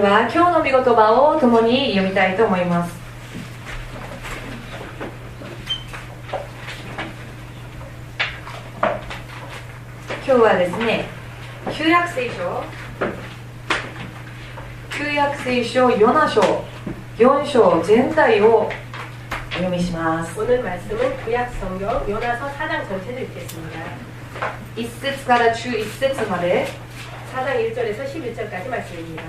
では今日の御言葉を共に読みたいと思います。今日はですね、旧約聖書ヨナ書4章全体をお読みします。 오늘 말씀은 구약성경 요나서 4장 전체를 읽겠습니다. 1節から11節まで 4장 1절에서 11절까지 말씀입니다.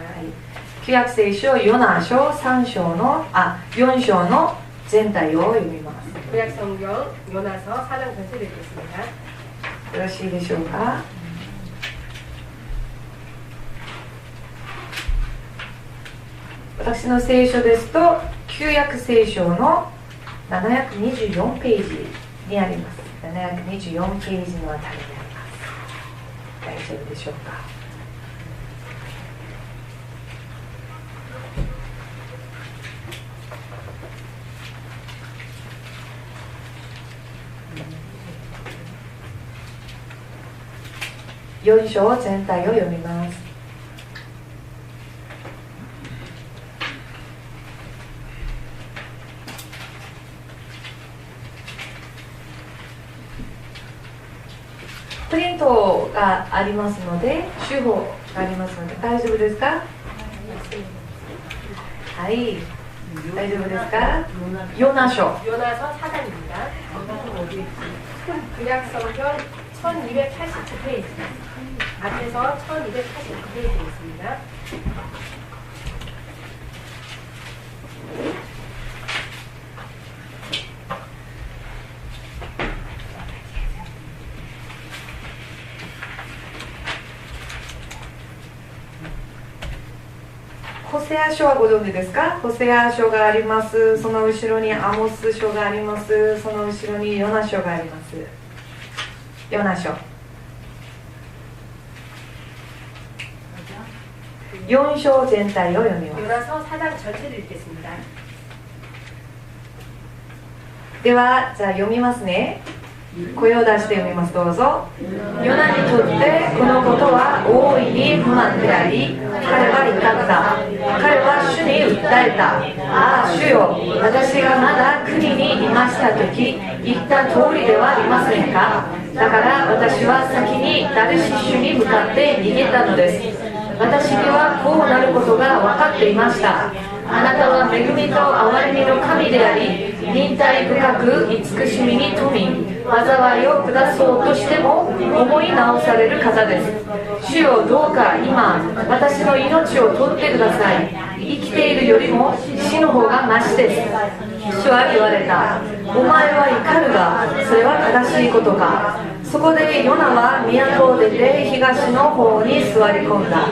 旧約聖書ヨナ書4章の全体を読みます。 구약성경 요나서 4장 전체를 읽겠습니다. よろしいでしょうか。私の聖書ですと旧約聖書の724ページにあります。724ページのあたりにあります。大丈夫でしょうか。4章全体を読みます。プリントがありますので、手法がありますので、大丈夫ですか？はい、大丈夫ですか？ヨナ書 요나서 4장입니다. 구약성경 1289페이지 앞에서 1289페이지 있습니다. 호세아書はご存知ですか？ホセア書があります。その後ろにアモス書があります。その後ろにヨナ書があります。ヨナ書4章全体を読みます。 요나서 4장 전체를 읽겠습니다. ではじゃあ読みますね。声を出して読みます。どうぞ。ヨナにとってこのことは大いに不満であり、彼は怒った。彼は主に訴えた。ああ主よ、私がまだ国にいましたとき言った通りではありませんか。だから私は先にダルシ主に向かって逃げたのです。私にはこうなることが分かっていました。あなたは恵みと憐れみの神であり、忍耐深く慈しみに富み、災いを下そうとしても思い直される方です。主よ、どうか今私の命を取ってください。生きているよりも死の方がましです。主は言われた。お前は怒るがそれは正しいことか。そこでヨナは都を出て東の方に座り込んだ。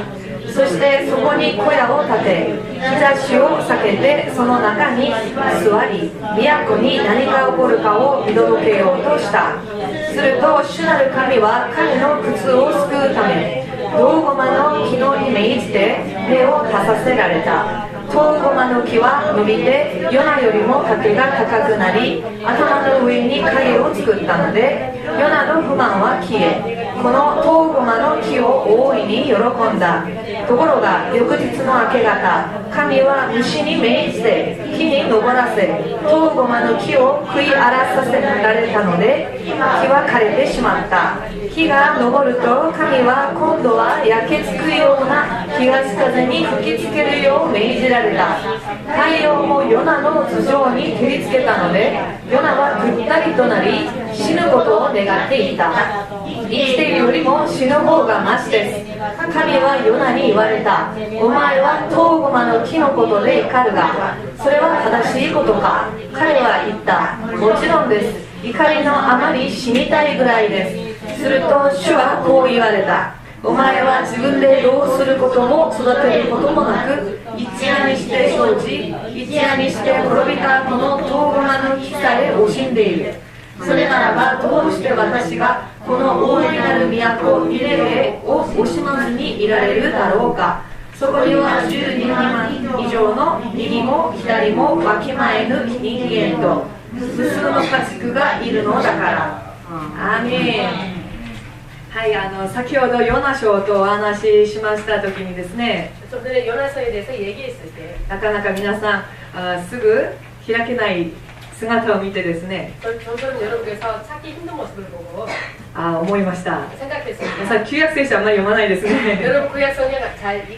そしてそこに小屋を建て、日差しを避けてその中に座り、都に何が起こるかを見届けようとした。すると主なる神は彼の靴を救うため、銅ゴマの木のに命じて根を立たせられた。銅ゴマの木は伸びてヨナよりも丈が高くなり、頭の上に影を作ったので、ヨナの不満は消え、この銅ゴマの木を大いに喜んだ。ところが翌日の明け方、神は虫に命じて木に登らせ、銅ゴマの木を食い荒らさせられたので、木は枯れてしまった。火が昇ると神は今度は焼けつくような東風に吹きつけるよう命じられた。太陽もヨナの頭上に照りつけたので、ヨナはぐったりとなり死ぬことを願っていた。生きているよりも死ぬ方がましです。神はヨナに言われた。お前は銅ゴマの木のことで怒るが、それは正しいことか。彼は言った。もちろんです。怒りのあまり死にたいぐらいです。すると主はこう言われた。お前は自分で労することも育てることもなく、一夜にして生じ、一夜にして滅びたこの銅ゴマの木さえ惜しんでいる。それならばどうして私がこの大いなる都ニネベを惜しまずにいられるだろうか。そこには12万以上の右も左もわきまえぬ人間と無数の家畜がいるのだから。アーメン。はい、先ほどヨナ書とお話ししました時にですね、 좀 전에 요나서에 대해서 얘기했을 때 なかなか皆さんすぐ開けない姿を見てですね、 저처럼 여러분께서 찾기 힘든 모습을 보고 思いました。 생각했습니다. さ旧約聖書あんまり読まないですね。 여러분 구약 성경 잘 읽지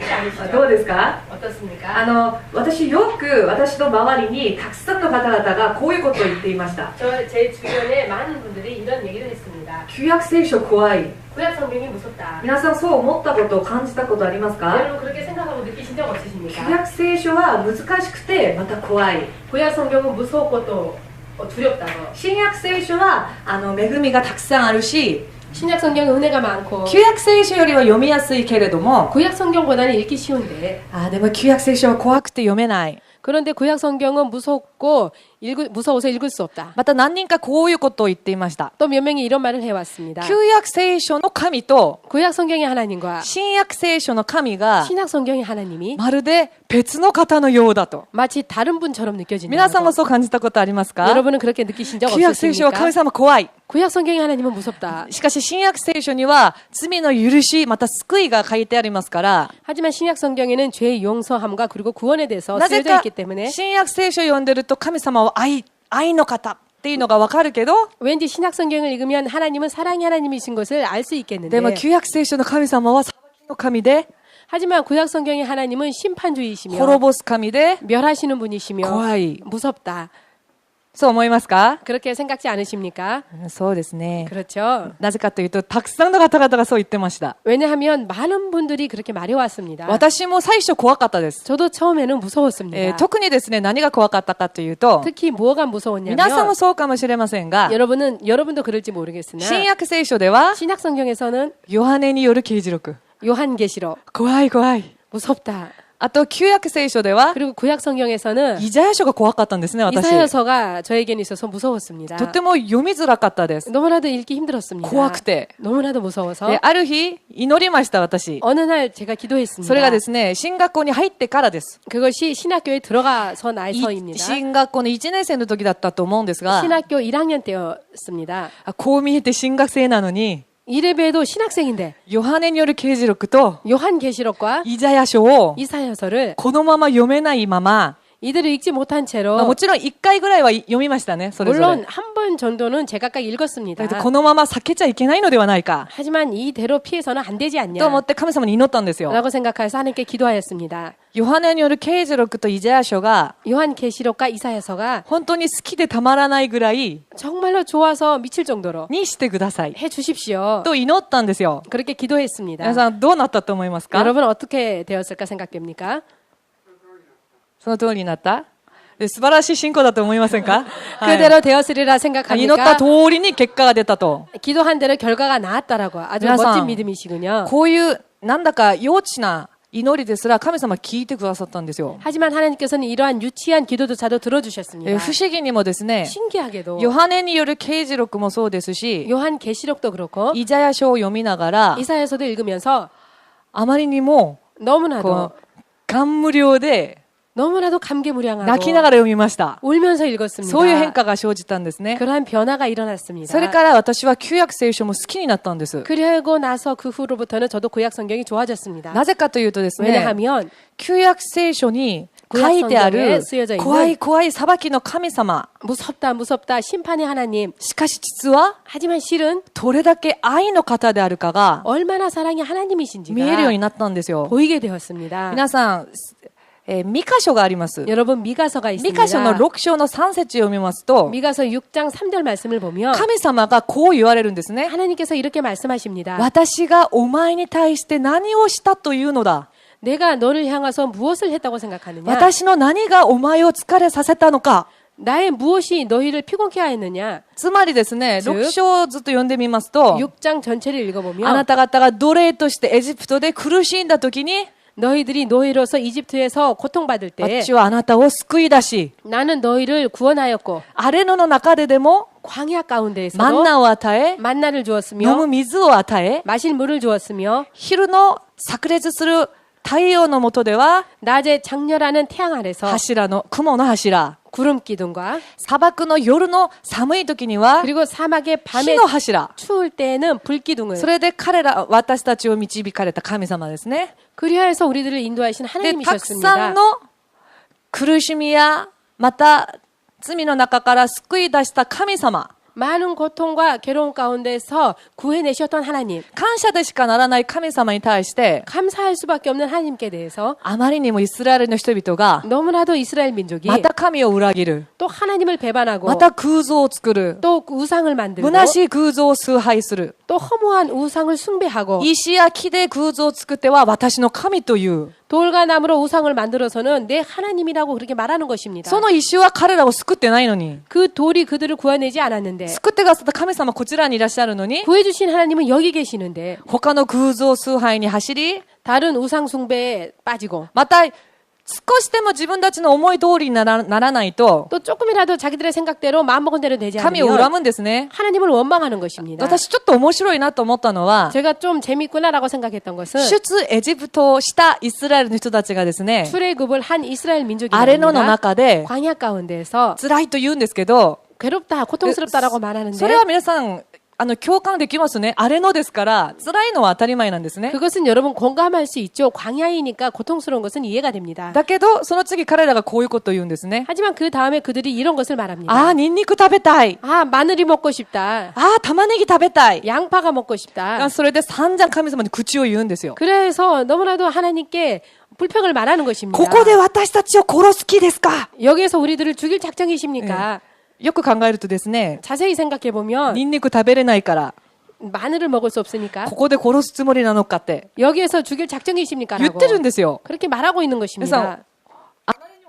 どう 않으시죠? ですか？ 어떻습니까? 私よく私の周りにたくさんの方々がこういうことを言っていました。 제 주변에 많은 분들이 이런 얘기를 했습니다. 旧約聖書怖い。 구약 성경이 무섭다. 皆さんそう思ったことを感じたことありますか？ 여러분 그렇게 생각하고 느끼신 적 旧 없으십니까? 約聖書は難しくてまた怖い。 구약 성경은 무섭고 또 두렵다고. 新約聖書は恵みがたくさんあるし、 신약 성경은 은혜가 많고 旧約聖書よりは読みやすいけれども、 구약 성경보다는 읽기 쉬운데 でも旧約聖書は怖くて読めない。 그런데 구약 성경은 무섭고 무서워서 읽을 수 없다. また何人かこういうことを言っていました。 또 몇 명이 이런 말을 해왔습니다. 旧約聖書の神と 구약 성경의 하나님과 新約聖書の神が 신약 성경의 하나님이 まるで別の方のようだと。 마치 다른 분처럼 皆 느껴진다는 さんも 거. そう感じたことありますか？ 여러분은 그렇게 느끼신 적 旧約聖書は神 없으십니까? 様怖い。 구약 성경의 하나님은 무섭다. しかし新約聖書には罪の許しまた救いが書いてありますから、 하지만 신약 성경에는 죄의 용서함과 그리고 구원에 대해서 なぜ 쓰여져 か 있기 때문에 新約聖書を読んでると神様は愛の方っていうのがわかるけど、 왠지 신약 성경을 읽으면 하나님은 사랑의 하나님이신 것을 알 수 で 있겠는데 も旧約聖書の神様は裁きの神で、 하지만 구약 성경의 하나님은 심판주의시며 滅ぼす神で 멸하시는 분이시며 怖い。 무섭다. そう思いますか？ 그렇게 생각지 않으십니까? そうですね。 그렇죠. なぜかというとたくさんの方々がそう言ってました。 왜냐하면 많은 분들이 그렇게 말해왔습니다. 私も最初怖かったです。 저도 처음에는 무서웠습니다. 特にですね、何が怖かったかというと、 특히 뭐가 무서웠냐면 皆さんもそうかもしれませんが、 여러분도 그럴지 모르겠으나 新約聖書では 신약 성경에서는 ヨハネによる啓示録、 요한계시록 怖い怖い。 무섭다. あと旧約聖書では 그리고 구약 성경에서는 イザヤ書が怖かったんですね、私。 이사야서가 저에게는 있어서 무서웠습니다. とても読みづらかったです。 너무나도 읽기 힘들었습니다. 怖くて。 너무나도 무서워서 で、ある日祈りました、私。 어느 날 제가 기도했습니다. それがですね、進学校に入ってからです。 그것이 신학교에 들어가서 나서입니다. 進学校の1年生の時だったと思うんですが、 신학교 1학년 때였습니다. こう見えて進学生なのに、 이래봬도 신학생인데 ヨハネによる啓示録と 요한계시록과 イザヤ書を 이사야서를 このまま読めないまま、 이들을 읽지 못한 채로 もちろん1回ぐらいは読みましたね、それぞれ。 물론 한 번 정도는 제각각 읽었습니다. だけどこのまま避けちゃいけないのではないか 하지만 이대로 피해서는 안 되지 と思 않냐 って神様に祈ったんですよ。 라고 생각해서 하나님께 기도하였습니다. ヨハネによる啓示録とイザヤ書が 요한계시록과 이사야서가 本当に好きでたまらないぐらい 정말로 좋아서 미칠 정도로 にしてください 해 주십시오. と祈ったんですよ。 그렇게 기도했습니다. 皆さんどうなったと思いますか？ 여러분 어떻게 되었을까 생각됩니까? その通りになった？で素晴らしい信仰だと思いませんか？はい 그대로 되었으리라 祈った 생각합니까? 通りに結果が出たと。 기도한 대로 결과가 나왔다라고 아주皆さん 멋진 믿음이시군요. こういうなんだか幼稚な祈りですら神様聞いてくださったんですよ。 하지만 하나님께서는 이러한 유치한 기도조차도 들어주셨습니다. 不思議にもですね、 신기하게도 ヨハネによる啓示録もそうですし、 요한계시록도 그렇고 イザヤ書を読みながら 이사야서도 읽으면서 あまりにも 너무나도 こう感無量で 너무나도 감개무량하고 泣きながら読みました。 울면서 읽었습니다. そういう変化が生じたんですね。 그러한 변화가 일어났습니다. それから私は旧約聖書も好きになったんです。 그리고 나서 그 후로부터는 저도 구약 성경이 좋아졌습니다. なぜかというとですね、 왜냐하면 旧約聖書に書いてある怖い怖い裁きの神様。 무섭다 무섭다 심판의 하나님. しかし実は 하지만 실은 どれだけ愛の方であるかが 얼마나 사랑의 하나님이신지가 見えるようになったんですよ。 보이게 되었습니다. 皆さん、ミカ書があります。 여러분 미가서가 ミ 있습니다. カ書の6章の3節読みますと、 미가서 6장 3절 말씀을 보면 神様がこう言われるんですね。 하나님께서 이렇게 말씀하십니다. 私がお前に対して何をしたというのだ。 내가 너를 향해서 무엇을 했다고 생각하느냐? 私の何がお前を疲れさせたのか。 나의 무엇이 너희를 피곤케 하였느냐? つまりですね、6章をずっと読んでみますと、 6장 전체를 읽어보면 あなた方が奴隷としてエジプトで苦しんだ時に、 너희들이 노예로서 이집트에서 고통받을 때 私はあなたを救い出し、 나는 너희를 구원하였고 荒れ野の中ででも 광야 가운데에서도 マンナを与え、 만나를 飲 주었으며 む水を与え、 마실 물을 주었으며 昼の炸裂する太陽の下では 낮에 장렬하는 태양 아래서 柱の雲の柱、 구름 기둥과 砂漠の夜の寒い時には 그리고 사막의 火 밤에 の柱。 추울 때에는 불 기둥을 それで私たちを導かれた神様ですね。 그리하여서 우리들을 인도하신 で、たくさん 하나님이셨습니다. の苦しみや、また罪の中から救い出した神様。 많은 고통과 괴로움 가운데서 구해내셨던 하나님, 感謝でしかならない神様に対して、 감사할 수밖에 없는 하나님께 대해서 あまりにもイスラエルの人々が、 너무나도 이스라엘 민족이 また神を裏切る。 또 하나님을 배반하고 また空像を作る。 또 우상을 만들고 虚しい空像を崇拝する。 또 허무한 우상을 숭배하고 石や木で空像を作っては私の神という。 돌과 나무로 우상을 만들어서는 내 하나님이라고 그렇게 말하는 것입니다. その石は彼らを救ってないのに。 그 돌이 그들을 구원내지 않았는데 救ってくださった神様こちらにいらっしゃるのに、 구해주신 하나님은 여기 계시는데 他の空像崇拝に走り、 다른 우상 숭배에 빠지고 また少しでも自分たちの思い通りにならないと、 또 조금이라도 자기들의 생각대로 마음먹은 대로 되지 神を 않으면 恨むんですね。 하나님을 원망하는 것입니다. 私ちょっと面白いなと思ったのは、 제가 좀 재밌구나라고 생각했던 것은 出エジプトをしたイスラエルの人たちがですね、 출애굽을 한 이스라엘 민족이 アレノの中で 광야 가운데서 辛いと言うんですけど、 괴롭다, 고통스럽다라고 말하는데 それは皆さん共感できますね。アレノですから辛いのは当たり前なんですね。 그것은 여러분 공감할 수 있죠. 광야이니까 고통스러운 것은 이해가 됩니다. だけどその次彼らがこういうことを言うんですね。 하지만 그 다음에 그들이 이런 것을 말합니다. ああ、ニンニク食べたい。 아, 마늘이 먹고 싶다. ああ、玉ねぎ食べたい。 양파가 먹고 싶다. それで散々神様に口を言うんですよ。 그래서 너무나도 하나님께 불평을 말하는 것입니다. ここで私たちを殺す気ですか？ 여기에서 우리들을 죽일 작정이십니까? よく考えるとですね、 자세히 생각해 보면 ニンニク食べれないから、 마늘을 먹을 수 없으니까 ここで殺すつもりなのかって 여기에서 죽일 言っ 작정이십니까라고 てるんですよ。 그렇게 말하고 있는 것입니다.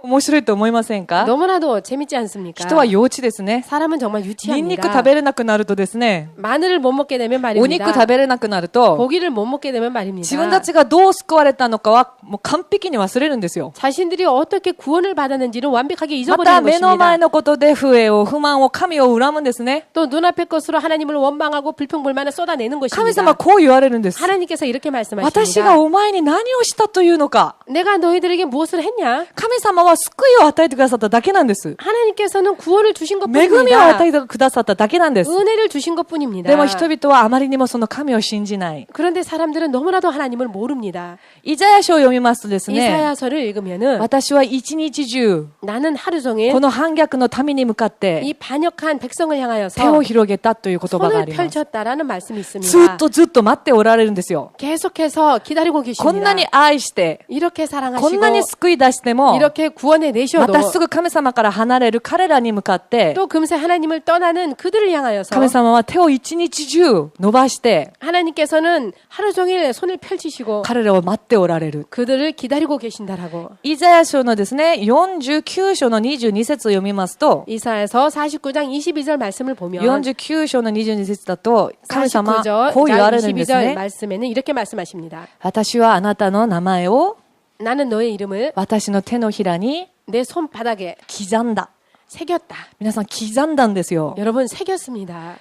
面白いと思いませんか？ 너무나도 재밌지 않습니까? 人は幼稚ですね。 사람은 정말 ニンニ 유치합니다. ク食べれなくなるとですね、 마늘을 못 먹게 되면 お肉 말입니다. 食べれなくなると、 고기를 못 먹게 되면 말입니다. 自分たちがどう救われたのかはもう完璧に忘れるんですよ。 자신들이 어떻게 구원을 받았는지는 완벽하게 また 잊어버리는 目の前 것입니다. のことで不満を神を恨むんですね。 또 눈앞의 것으로 하나님을 원망하고 불평불만을 쏟아내는 神 것입니다. 様はこう言われるんです。 하나님께서 이렇게 私 말씀하십니다. がお前に何をしたというのか。 내가 너희들에게 무엇을 했냐? 神様は救いを与えてくださっただけなんです。 하나님께서는 구원을 주신 恵みを 것뿐입니다. 与えてくださっただけなんです。 은혜를 주신 것뿐입니다. でも人々はあまりにもその神を信じない。 그런데 사람들은 너무나도 하나님을 모릅니다. イザヤ書を読みますとですね、 이사야서를 읽으면은 私は一日中、 나는 하루 종일 この反逆の民に向かって、 이 반역한 백성을 手を 향하여서 広げたという言葉があ 손을 ります。 펼쳤다라는 말씀이 ずっ 있습니다. とずっと待っておられるんですよ。 계속해서 기다리고 こん 계십니다. なに愛して、 이렇게 こん 사랑하시고 なに救い出しても、 이렇게 구원해 ま 내셔도 たすぐ神様から離れる彼らに向かって、 또 금세 하나님을 떠나는 그들을 향하여서 神様は手を一日中伸ばして、 하나님께서는 하루 종일 손을 펼치시고 彼らを待っておられる。 그들을 기다리고 계신다라고. イザヤ書のですね、49章の22節を読みますと、 이사야서 49장 22절 말씀을 보면 49章の22節だと、神様 49절 こう言われるんです 22절 ね。 말씀에는 이렇게 말씀하십니다. 私はあなたの名前を 나는 너의 이름을 私の手のひらに 내 손바닥에 刻んだ。 새겼다. 皆さん刻んだんですよ。 여러분 새겼습니다.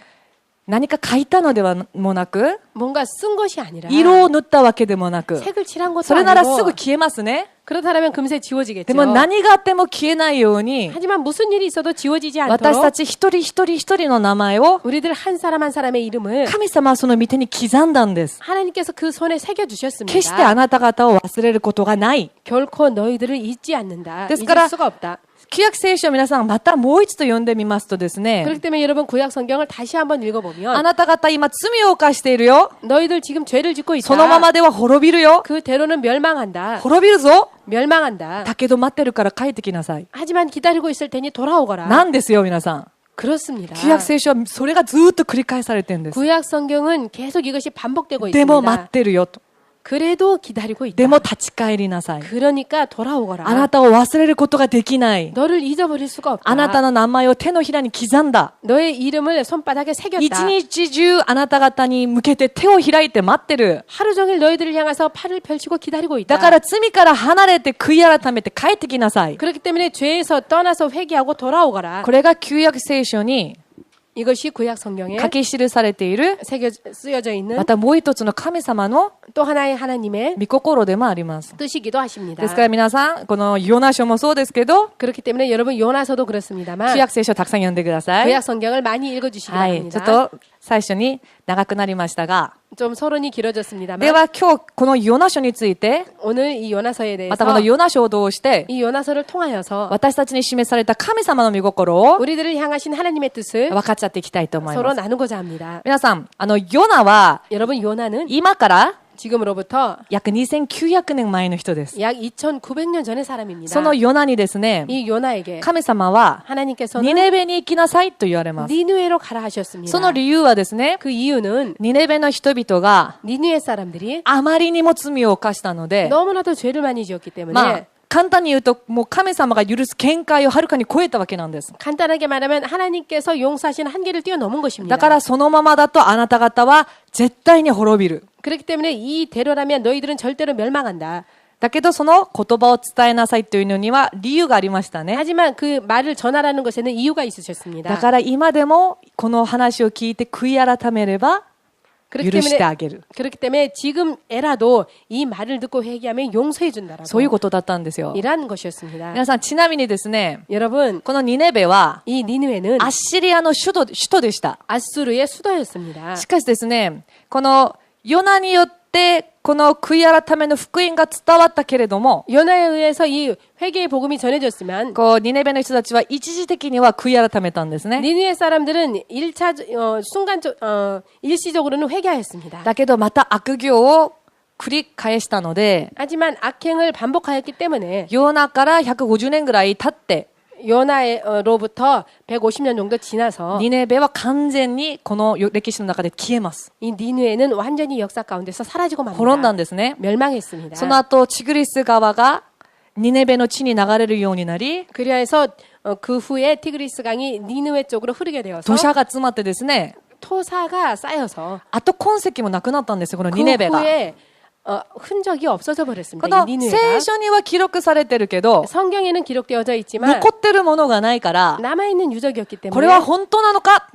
何か書いたのではもなく、 뭔가 쓴 것이 아니라 色を塗ったわけでもなく、 색을 칠한 것도 それならす 아니고 ぐ消えますね。 그렇다면 금세 지워지겠죠. でも何があっても消えないように、 하지만 무슨 일이 있어도 지워지지 私た 않도록 ち一人一人一人の名前を 우리들 한 사람 한 사람의 이름을 神様はその御手に刻んだんです。 하나님께서 그 손에 새겨 決して 주셨습니다. あなた方を忘れることがない。 결코 너희들을 잊지 않는다.です 잊을 から 수가 없다. 旧約聖書を皆さんまたもう一度読んでみますとですね、 그렇기 때문에 여러분 구약 성경을 다시 한번 あ 읽어보면 なた方今罪を犯しているよ。 너희들 지금 죄를 짓고 そのま 있다. までは滅びるよ。 그 대로는 멸망한다. 滅びるぞ。 멸망한다. だけど待ってるから帰ってきなさい。 하지만 기다리고 있을 테니 돌아오거라. なんですよ、皆さん。 그렇습니다. 旧約聖書はそれがずっと繰り返されてるんです。 구약 성경은 계속 이것이 반복되고 でも待っ 있습니다. てるよと。 그래도 기다리고 있다. でも立ち返りなさい。 그러니까 돌아오거라. あなたを忘れることができない。 너를 잊어버릴 수가 없다. あなたの名前を手のひらに刻んだ。 너의 이름을 손바닥에 一 새겼다. 日中あなた方に向けて手を開いて待ってる。 하루 종일 너희들을 향해서 팔을 펼치고 기다리고 있다. だから罪から離れて悔い改めて帰ってきなさい。 그렇기 때문에 죄에서 떠나서 회개하고 돌아오거라. これが旧約聖書に 이것이 구약 성경에 書き記されている 쓰여져 있는 またもう一つの神様の 또 하나의 하나님의 御心でもあります。 뜻이기도 하십니다. ですから皆さん、このヨナ書もそうですけど、 그렇기 때문에 여러분 요나서도 그렇습니다만 旧約聖書をたくさん読んでください。 구약 성경을 많이 읽어주시기 はい、ちょっ 바랍니다. と最初に長くなりましたが、 좀 서론이 길어졌습니다만 では今日このヨナ書について、 오늘 이 요나서에 またこの 대해서 ヨナ書を通して、 이 요나서를 통하여서 私たちに示された神様の御心を 우리들을 향하신 하나님의 뜻을 分かっちゃっていきたいと思い 서로 ます。 나누고자 합니다. 皆さん、ヨナは 여러분 요나는 今から 지금으로부터 約2900年前の人です。 약 2900년 전의 사람입니다. そのヨナにですね、 이 요나에게 神様は 하나님께서는 ニネベに行きなさいと言われます。 니누에로 가라 하셨습니다. その理由はですね、 그 이유는 ニネベの人々が 니누에 사람들이 あまりにも罪を犯したので、 너무나도 죄를 많이 지었기 때문에 まあ、簡単に言うと、もう神様が許す見解をはるかに超えたわけなんです。 간단하게 말하면 하나님께서 용서하시는 한계를 뛰어넘은 것입니다. だからそのままだとあなた方は絶対に滅びる。 그렇기 때문에 이대로라면 너희들은 절대로 멸망한다. だけどその言葉を伝えなさいというのには理由がありましたね。 하지만 그 말을 전하라는 것에는 이유가 있으셨습니다. だから今でもこの話を聞いて悔い改めれば 그렇기 許してあげる。 그렇기 때문에 지금에라도 이 말을 듣고 회개하면 용서해 준다라고. そういうことだったんですよ。 이란 것이었습니다. 皆さんちなみにですね、 여러분, このニネベは 이 니느웨는 アッシリアの首都でした。 아수르의 수도였습니다. しかしですね、このヨナによってこの悔い改めの福音が伝わったけれども、 요나에 의해서 이 회개의 복음이 전해졌지만 こうニネベの人たちは一時的には悔い改めたんですね。 니느웨 사람들은 일시적으로는 회개하였습니다. だけどまた悪行を繰り返したので、 하지만 악행을 반복하였기 때문에 ヨナから150年ぐらい経って、 요나로부터 150년 정도 지나서 ニネベは完全にこの歴史の中で消えます。 이 니느웨는 완전히 역사 가운데서 사라지고 滅んだん 맙니다. ですね。 멸망했습니다. その後、チグリス川がニネベの地に流れるようになり、 그래서 그 후에 티그리스 강이 니느웨 쪽으로 흐르게 되어서 土砂が詰まってですね、 토사가 쌓여서 あと痕跡もなくなったんですよ、この 그 ニネベが。 후에 흔적이 없어져 こ 버렸습니다. の 이 聖 니느웨가 書には記録されてるけど、 성경에는 기록되어져 있지만 残ってるものがないから、 남아 있는 유적이었기 これは 때문에 本当なのか、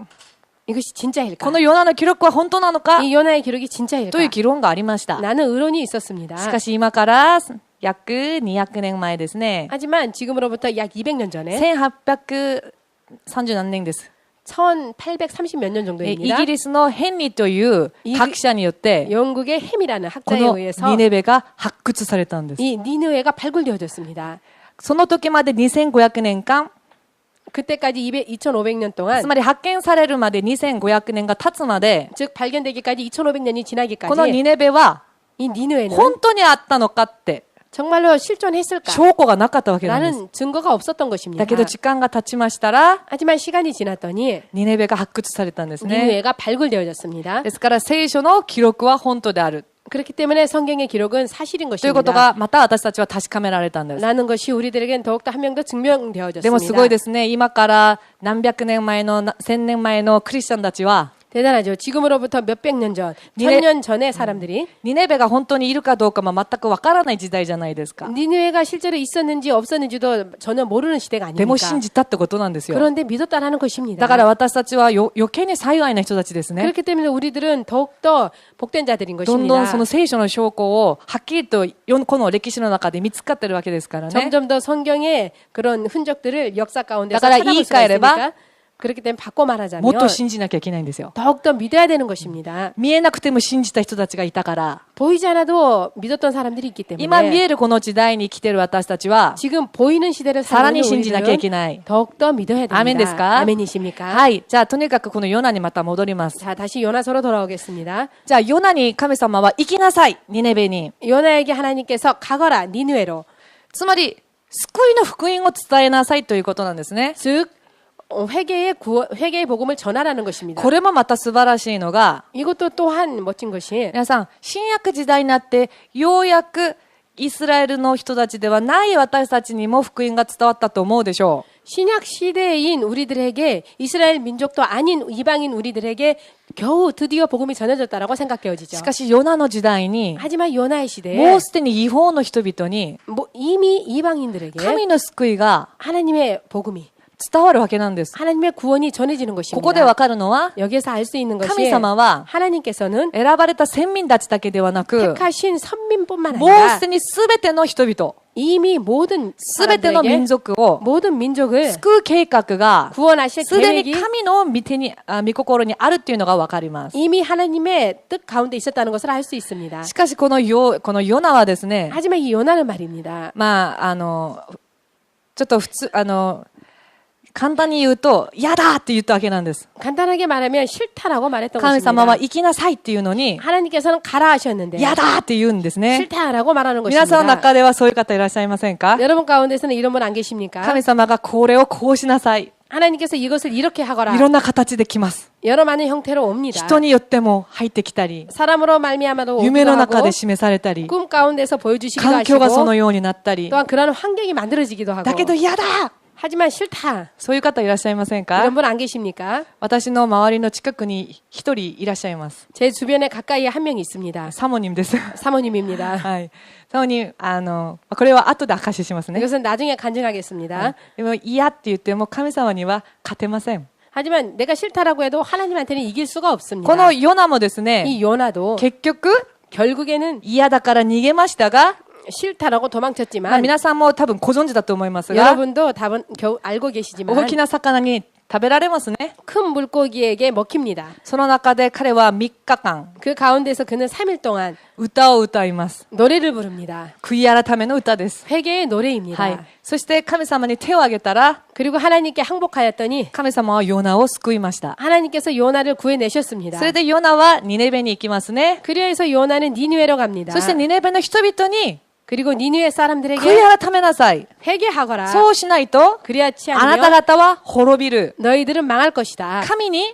이것이 진짜일까? このヨナの記録は本当なのか 이 요나의 기록이 진짜일까? という議論がありました。 나는 의론이 있었습니다. しかし今から約200年前ですね、 하지만 지금으로부터 약 200년 전에 1830何年です。 1830 몇 년 イ 정도입니다. ギリスのヘンリーという学者によって、 영국의 햄이라는 こ 학자에 の 의해서 ニネベが発掘されたんです。 이 니느웨가 발굴되어졌습니다. その時まで2500年間、 그때까지 2500년 동안 つまり発見されるまで2500年が経つまで、 즉 발견되기까지 2500년이 この 지나기까지 ニネベは 이 니느웨는 本当にあったのかって 정말로 실존했을까? 証拠がなかったわけなんです。 라는 증거가 없었던 것입니다. だけど時間が経ちましたら、 하지만 시간이 지났더니 ニネベが発掘されたんですね。 니느웨가 발굴되어졌습니다. ですから聖書の記録は本当である。 그렇기 때문에 성경의 기록은 사실인 ということ 것입니다. がまた私たちは確かめられたんです。 라는 것이 우리들에겐 더욱더 한 명 더 でもすごい 증명되어졌습니다. ですね。今から何百年前の、1000年前のクリスチャンたちは、 대단하죠. 지금으로부터 몇백 년 전, 니네- 1000년 전의 사람들이 ニネベが本当にいるかどうかも全くわからない時代じゃないですか。 니느웨가 실제로 있었는지 없었는지도 전혀 모르는 시대가 でも 아닙니까? 信じたってことなんですよ。 그런데 믿었다라는 것입니다. だから私たちは余計に幸いな人たちですね。 그렇기 때문에 우리들은 더욱더 복된 자들인 どんどん 것입니다. その聖書の証拠をはっきりとこの歴史の中で見つかってるわけですからね。 점점 더 성경의 그런 흔적들을 역사 가운데서 그러니까 찾아볼 수가 이해가해봐. 있으니까 그렇기 때문에 바꿔 もっ 말하자면 と信じなきゃいけないんですよ。 더욱더 믿어야 되는 것입니다. 見えなくても信じた人たちがいたから、 보이지 않아도 믿었던 사람들이 있기 今見 때문에 えるこの時代に生きてる私たちは、 지금 보이는 시대를 さら 살아가는 に信じなきゃいけ 우리들은 ない。 더욱더 믿어야 됩니다. 아멘ですか? 아멘이십니까? はい。じゃあとにかくこのヨナにまた戻ります。 자, 다시 요나서로 돌아오겠습니다. じゃあヨナに神様は行きなさい。ニネベに。 요나에게 하나님께서 가거라 니느웨로 つまり、救いの福音を伝えなさいということなんですね。 즉 회개의 복음을 전하라는 것입니다. これもまた素晴らしいのが、 이것도 또한 멋진 것이 皆さん、新約時代になって、ようやくイスラエルの人たちではない私たちにも福音が伝わったと思うでしょう。 신약 시대인 우리들에게 이스라엘 민족도 아닌 이방인 우리들에게 겨우 드디어 복음이 전해졌다라고 생각되어지죠. しかし、ヨナの時代に、 하지만 요나의 시대에 もうすでに違法の人々に、 이미 이방인들에게 神の救いが 하나님의 복음이 伝わるわけなんです。 하나님의 구원이 전해지는 こ 것입니다. こでわかるのは 여기서 알 수 있는 神 것이 様は 하나님께서는 選ばれた先民たちだけではなく 택하신 선민뿐만 もう 아니라 すでに全ての人々 이미 모든 全ての民 사람들에게 族を 모든 민족을 救う計画が 구원하실 すでに 계획이 神の御手に御心にあるっていうのがわかります。 이미 하나님의 뜻 가운데 있었다는 것을 알 수 있습니다. しかしこのヨナはですね、 하지만 이 요나는 말입니다. まあちょっと普通簡単に言うと嫌だって言ったわけなんです。 간단하게 말하면 싫다라고 말했던 神様は 것입니다. 行きなさいっていうのに 하나님께서는 가라 하셨는데 嫌だって言うんですね。 싫다라고 말하는 皆さんの 것입니다. 中ではそういう方いらっしゃいませんか？ 여러분 가운데서는 이런 분 안 계십니까? 神様がこれをこうしなさい。 하나님께서 이것을 이렇게 하거라. いろんな形で来ます。 여러 많은 형태로 옵니다. 人によっても入ってきたり、 사람으로 말미암아도 夢 오기도 の中 하고 で示されたり、 꿈 가운데서 보여주시기도 環境がその 하시고 ようになったり、 또한 그런 환경이 만들어지기도 하고 だけど嫌だ 하지만 싫다. そういう方いらっしゃいませんか？ 이런 분 안 계십니까? 私の周りの近くに一人いらっしゃいます。 제 주변에 가까이에 한 명 있습니다. サモニムです。 사모님입니다. はい。サモニム、これは後で証ししますね。 이것은 나중에 간증하겠습니다. でも嫌って言っても神様には勝てません。 하지만 내가 싫다라고 해도 하나님한테는 이길 수가 없습니다. このヨナもですね、 이 요나도 結局 결국에는 嫌だから逃げましたが、 싫다라고 まあ 도망쳤지만 皆さんも多分ご存知だと思いますが、 여러분도 답은 알고 계시지만 大きな魚に食べられますね。 큰 물고기에게 먹힙니다. その中で彼は3日間 그 가운데서 그는 3일 동안 歌を歌います。 노래를 부릅니다. 悔い改めの歌です。 회개의 노래입니다. はい。そして神様に手を挙げたら、 그리고 하나님께 항복하였더니 神様はヨナを救いました。 하나님께서 요나를 구해내셨습니다. それでヨナはニネベに行きますね。 그리해서 요나는 니느웨로 갑니다. そしてニネベの人々に 그리고 니느웨 悔 사람들에게 い改めなさい。 회개하거라. そうしないと、 그리하지 あなた 않으면 方は滅びる。 너희들은 망할 것이다. 神に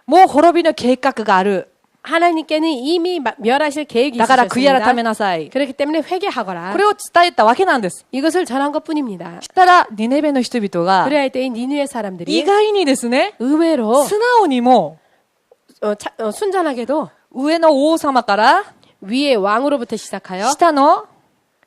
もう滅びの計画がある。 하나님께는 이미 멸하실 계획이 だから悔い改め 있으셨습니다. なさい。 그렇기 때문에 회개하거라. これを伝えたわけなんです。 이것을 전한 것뿐입니다. したらニネベの人々が 그래야 할 때인 니느웨 사람들이 意外にですね、 의외로 素直にも 순전하게도 上の王様から 위에 왕으로부터 시작하여 下の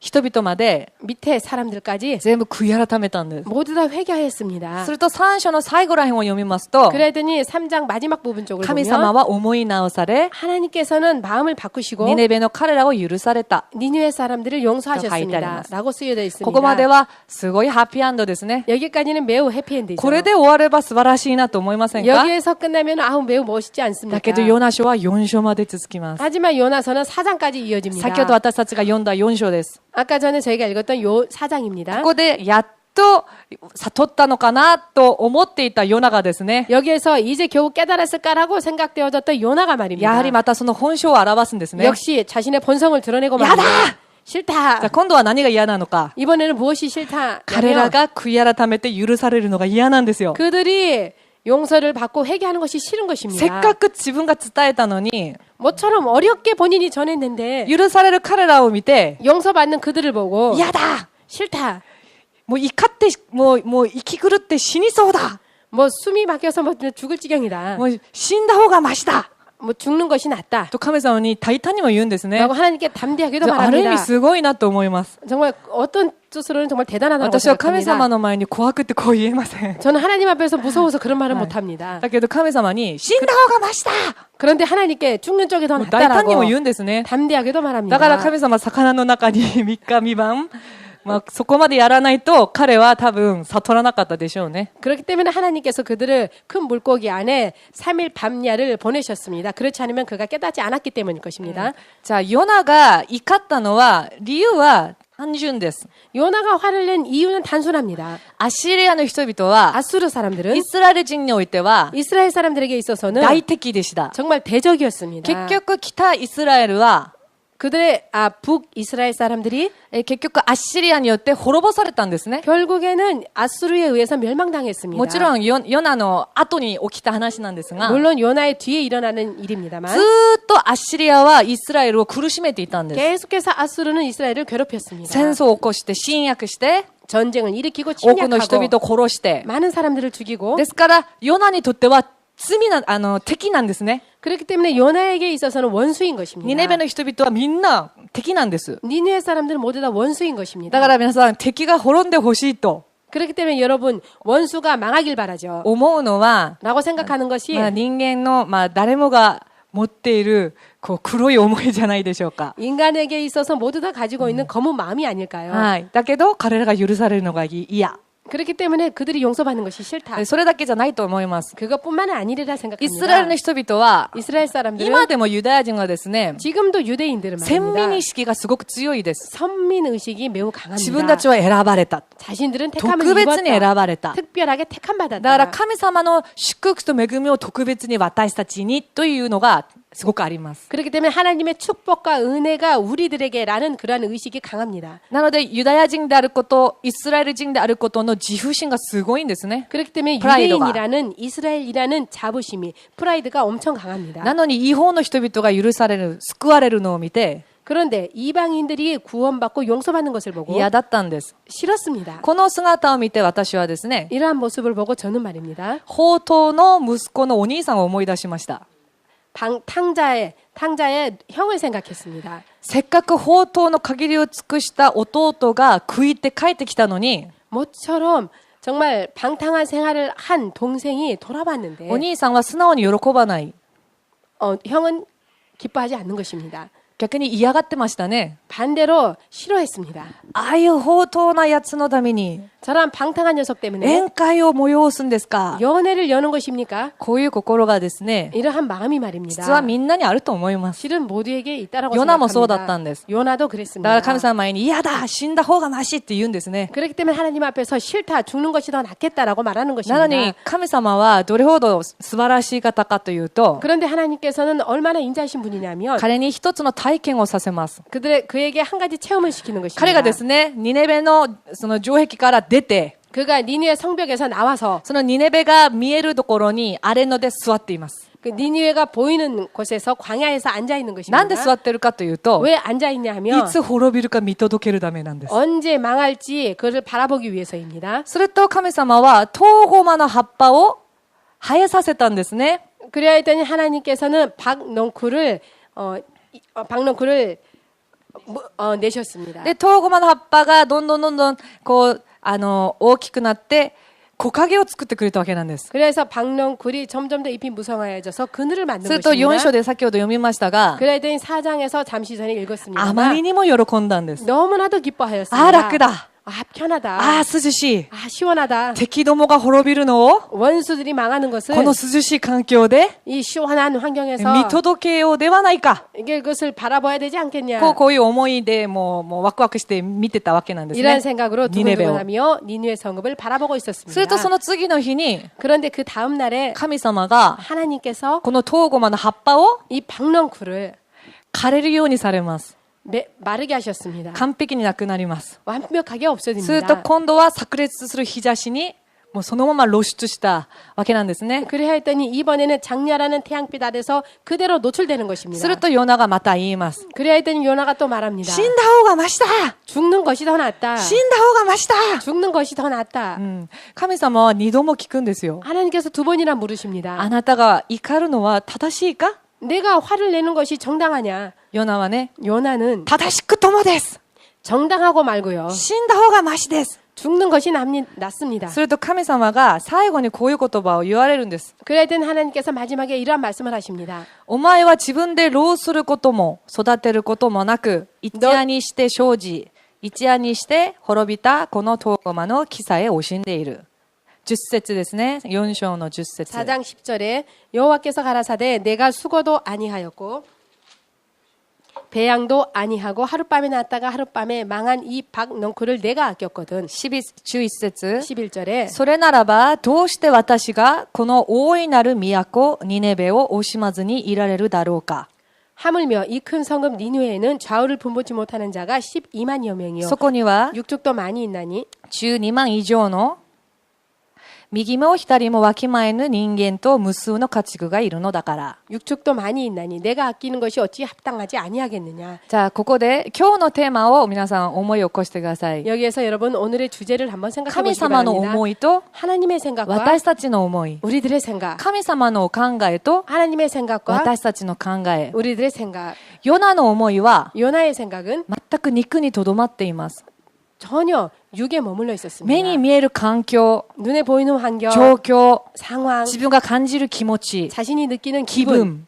人々まで 밑에 사람들까지 全部悔い改めたんです。 모두 다 회개하였습니다. すると3章の最後ら辺を読みますと、 그랬더니 3장 마지막 부분 쪽을 神様 보면 は思い直され、 하나님께서는 마음을 바꾸시고 ニネベの彼らを許された。 니느웨 사람들을 다 용서하셨습니다. 라고 쓰여져 ここまで 있습니다. はすごいハッピーアンドですね。 여기까지는 매우 해피엔드죠. これで終われば素晴らしいなと思いませんか？ 여기에서 끝나면 아우 매우 멋있지 だ 않습니까? けどヨナ書は4章まで続きます。 하지만 요나서는 4장까지 이어집니다. 先ほど私たちが読んだ4章です。 아까 전에 저희가 읽었던 요 4장입니다. ここでやっと悟ったのかなと思っていたヨナがですね、 여기에서 이제 겨우 깨달았을까라고 생각되어졌던 요나가 や 말입니다. はりまたその本性を表すんですね。 역시 자신의 본성을 드러내고 야다! 말합니다. じゃ 싫다. あ今度は何が嫌なのか。 이번에는 무엇이 싫다? 彼らが悔い改めて許されるのが嫌なんですよ。 그들이 용서를 받고 회개하는 것이 싫은 せっ 것입니다. かく自分が伝えたのに、 뭐처럼 어렵게 본인이 전했는데 許される彼らを見て、 용서받는 그들을 보고 嫌だ 싫다. もう怒って、もう生き狂って死にそうだ 뭐 숨이 막혀서 뭐 죽을 지경이다. もう死んだ方がマシだ 뭐 죽는 것이 낫다. と神様に大胆にも言うんですね。 라고 하나님께 담대하게도 ある意 말합니다. 味すごいなと思います。 정말 어떤 뜻으로는 정말 대단하다고 私は神様 생각합니다. の前に怖くてこう言えません。 저는 하나님 앞에서 무서워서 그런 말을 못합니다. だけど神様に死んだ方がマシだ 그런데 하나님께 죽는 쪽이 더 大胆にも 낫다라고 言うんですね。 담대하게도 だ 말합니다. から神様魚の中に3日3晩、まあそこまでやらないと彼は多分悟らなかったでしょうね。 그렇기 때문에 하나님께서 그들을 큰 물고기 안에 3일 밤야를 보내셨습니다. 그렇지 않으면 그가 깨닫지 않았기 때문일 것입니다. じゃあヨナが怒ったのは理由は単純です。 요나가 화를 낸 이유는 단순합니다. アッシリアの人々は 아수르 사람들은 イスラエル人においては 이스라엘 사람들에게 있어서는 大敵でした。 정말 대적이었습니다. 結局北イスラエルは 그들의 북이스라엘 사람들이 結局アッシリアによって滅ぼされたんですね。 결국에는 아수르에 의해서 멸망당했습니다. もちろんヨナの後に起きた話なんですが、ず 물론 요나의 뒤에 일어나는 일입니다만 ーっとアッシリアはイスラエルを苦しめていたんです。 계속해서 아수르는 이스라엘을 괴롭혔습니다. 戦争を起こして侵略して 전쟁을 일으키고 多くの人 침략하고 々を殺して、 많은 사람들을 죽이고 ですからヨナにとっては敵なんですね。 그렇기 때문에 요나에게 있어서는 원수인 것입니다. ニネベの人々はみんな敵なんです。 니느웨 사람들은 모두 다 원수인 것입니다. だから皆さん敵が滅んでほしいと 그렇기 때문에 여러분 원수가 망하길 바라죠. 思うのは、 라고 생각하는 것이 人間の、誰もが持っている、黒い思いじゃないでしょうか。 인간에게 있어서 모두 다 가지고 있는 검은 마음이 아닐까요? はい。だけど、彼らが許されるのが嫌。 그렇기 때문에 그들이 용서받는 것이 싫다. それだけじゃないと思います。 그것뿐만 아니라 イ 생각합니다. スラエルの人々は、 이스라엘 사람들은 今でもユダヤ人はですね、 지금도 유대인들은 先民 말입니다. 意識がすごく強いです。 선민 의식이 매우 自分た 강합니다. ちは選ばれた。 자신들은 택함을 特別に 입었다. 選ばれた。 특별하게 택함 だから 받았다. 神様の祝福と恵みを特別に私たちにというのがすごくあります。 그렇기 때문에 하나님의 축복과 은혜가 우리들에게라는 그러한 의식이 강합니다. なのでユダヤ人であること、イスラエル人であることの自負心がすごいんですね。 그렇기 때문에 프라이드가. 유대인이라는 이스라엘이라는 자부심이 프라이드가 엄청 강합니다. なのに違法の人々が許される、救われるのを見て 그런데 이방인들이 구원받고 용서받는 것을 보고 嫌だったんです。 싫었습니다. この姿を見て私はですね、 이러한 모습을 보고 저는 말입니다. 宝刀の息子のお兄さんを思い出しました。 탕자의 형을 생각했습니다. せっかく宝刀の限りを尽くした弟が悔いて帰ってきたのに、 모처럼 정말 방탕한 생활을 한 동생이 돌아왔는데 お兄さんは素直に喜ばない。 형은 기뻐하지 않는 것입니다. 逆に嫌がってましたね。 반대로 싫어했습니다. ああいう宝刀なやつのために 저런 방탕한 녀석 때문에 宴会を催すんですか。 연애를 여는 것입니까? こういう心がですね、 이러한 마음이 말입니다. 実はみんなにあると思います。 실은 모두에게 있다라고 ヨナもそうだった 생각합니다. んです。 요나도 だか 그랬습니다. ら神様前に嫌だ死んだ方がマシって言うんですね。 그렇기 때문에 하나님 앞에서 싫다 죽는 것이 더 낫겠다라고 말하는 なのに 것입니다. 神様はどれほど素晴らしい方かというと、 그런데 하나님께서는 얼마나 인자하신 분이냐면 彼に一つの体験をさせます。 그에게 한 가지 체험을 시키는 彼がで 것입니다. すね、ニネベのその城壁から出て、 그가 니누의 성벽에서 나와서 そのニネベが見えるところにアレノで座っています。 그 니누에가 보이는 곳에서 광야에서 앉아 있는 なんで座 것입니다. ってるかというと、 왜 앉아 있냐 い 하면 つ滅びるか見届けるためなんです。 언제 망할지 그를 바라보기 위해서입니다. すると神様はトウゴマの葉っぱを生えさせたんですね。 그래야 했더니 하나님께서는 박넝쿨을 내셨습니다. で、トウゴマの葉っぱがどんどん大きくなって、木陰を作ってくれたわけなんです。 그래서 박넝쿨이 점점 더 잎이 무성해져서 그늘을 만든 すると4 것입니다. 章で先ほど読みましたが、 그래야 했더니 4장에서 잠시 전에 읽었습니다. あまりにも喜んだんです。 너무나도 기뻐하였습니다. ああ、楽だ。 아, 편하다. ああ、涼しい。 아, 시원하다. 敵どもが滅びるのを、 원수들이 망하는 것을 この涼しい環境で 이 시원한 환경에서 見届けようではないか。 이게 그것을 바라봐야 되지 않겠냐. こういう思いでもうワクワクして見てたわけなんです 이런 ね。 생각으로 ニネベを。 두근두근하며 니누의 성읍을 바라보고 する 있었습니다. とその次の日に、 그런데 그 다음 날에 神様が 하나님께서 このトウゴマの葉っぱを 이 박넝쿨을 枯れるようにされます。 마르게 하셨습니다. 完璧になくなります。 완벽하게 すると 없어집니다. 今度は炸裂する日差しにもうそのまま露出したわけなんですね。 그래야 했더니 이번에는 장렬하는 태양빛 아래서 그대로 노출되는 す 것입니다. るとヨナがまた言います。 그래야 했더니 요나가 또 말합니다. 死んだ方がましだ 죽는 것이 더 낫다. 死んだ方がましだ、 죽는 것이 더 낫다. 神様は二度も聞くんですよ。 하나님께서 두 번이나 물으십니다. あなたが怒るのは正しいか。 내가 화를 내는 것이 정당하냐? ヨナはね、 요나는 正しくともです。 정당하고 말고요. 死んだ方がましです。 죽는 것이 낫습니다. すると神様が最後にこういう言葉を言われるんです。 그래야 된 하나님께서 마지막에 이러한 말씀을 하십니다. お前は自分で労することも育てることもなく、一夜にして生じ、一夜にして滅びたこのトウゴマの木さえ惜しんでいる。10節ですね。4章の10節。 4장 10절에 여호와께서 가라사대 내가 수고도 아니하였고 배양도 아니하고 하룻밤에 났다가 하룻밤에 망한 이 박넝쿨을 내가 아꼈거든. 11節 11절에 それならばどうして私がこの大いなる都ニネベを惜しまずにいられるだろうか。 하물며 이 큰 성읍 니누에는 좌우를 분보지 못하는 자가 12만여 명이요 そこには 육족도 많이 있나니 12万以上の右も左もわきまえぬ人間と無数の家畜がいるのだから。 육축도 많이 있나니 내가 아끼는 것이 어찌 합당하지 아니하겠느냐. じゃあここで今日のテーマを皆さん思い起こしてください。 여기에서 여러분 오늘의 주제를 한번 생각해 神 보시기 様の 바랍니다. 思いと 하나님의 생각과 私たちの思い。 우리들의 생각, 神様の考えと 하나님의 생각과 私たちの考え。 우리들의 생각. ヨナの思いは 요나의 생각은 全く肉にとどまっています。 전혀 육에 머물러 있었습니다. 目に見える環境、 눈에 보이는 환경, 状況、 상황, 自分が感じる気持ち、 자신이 느끼는 気 기분, 分、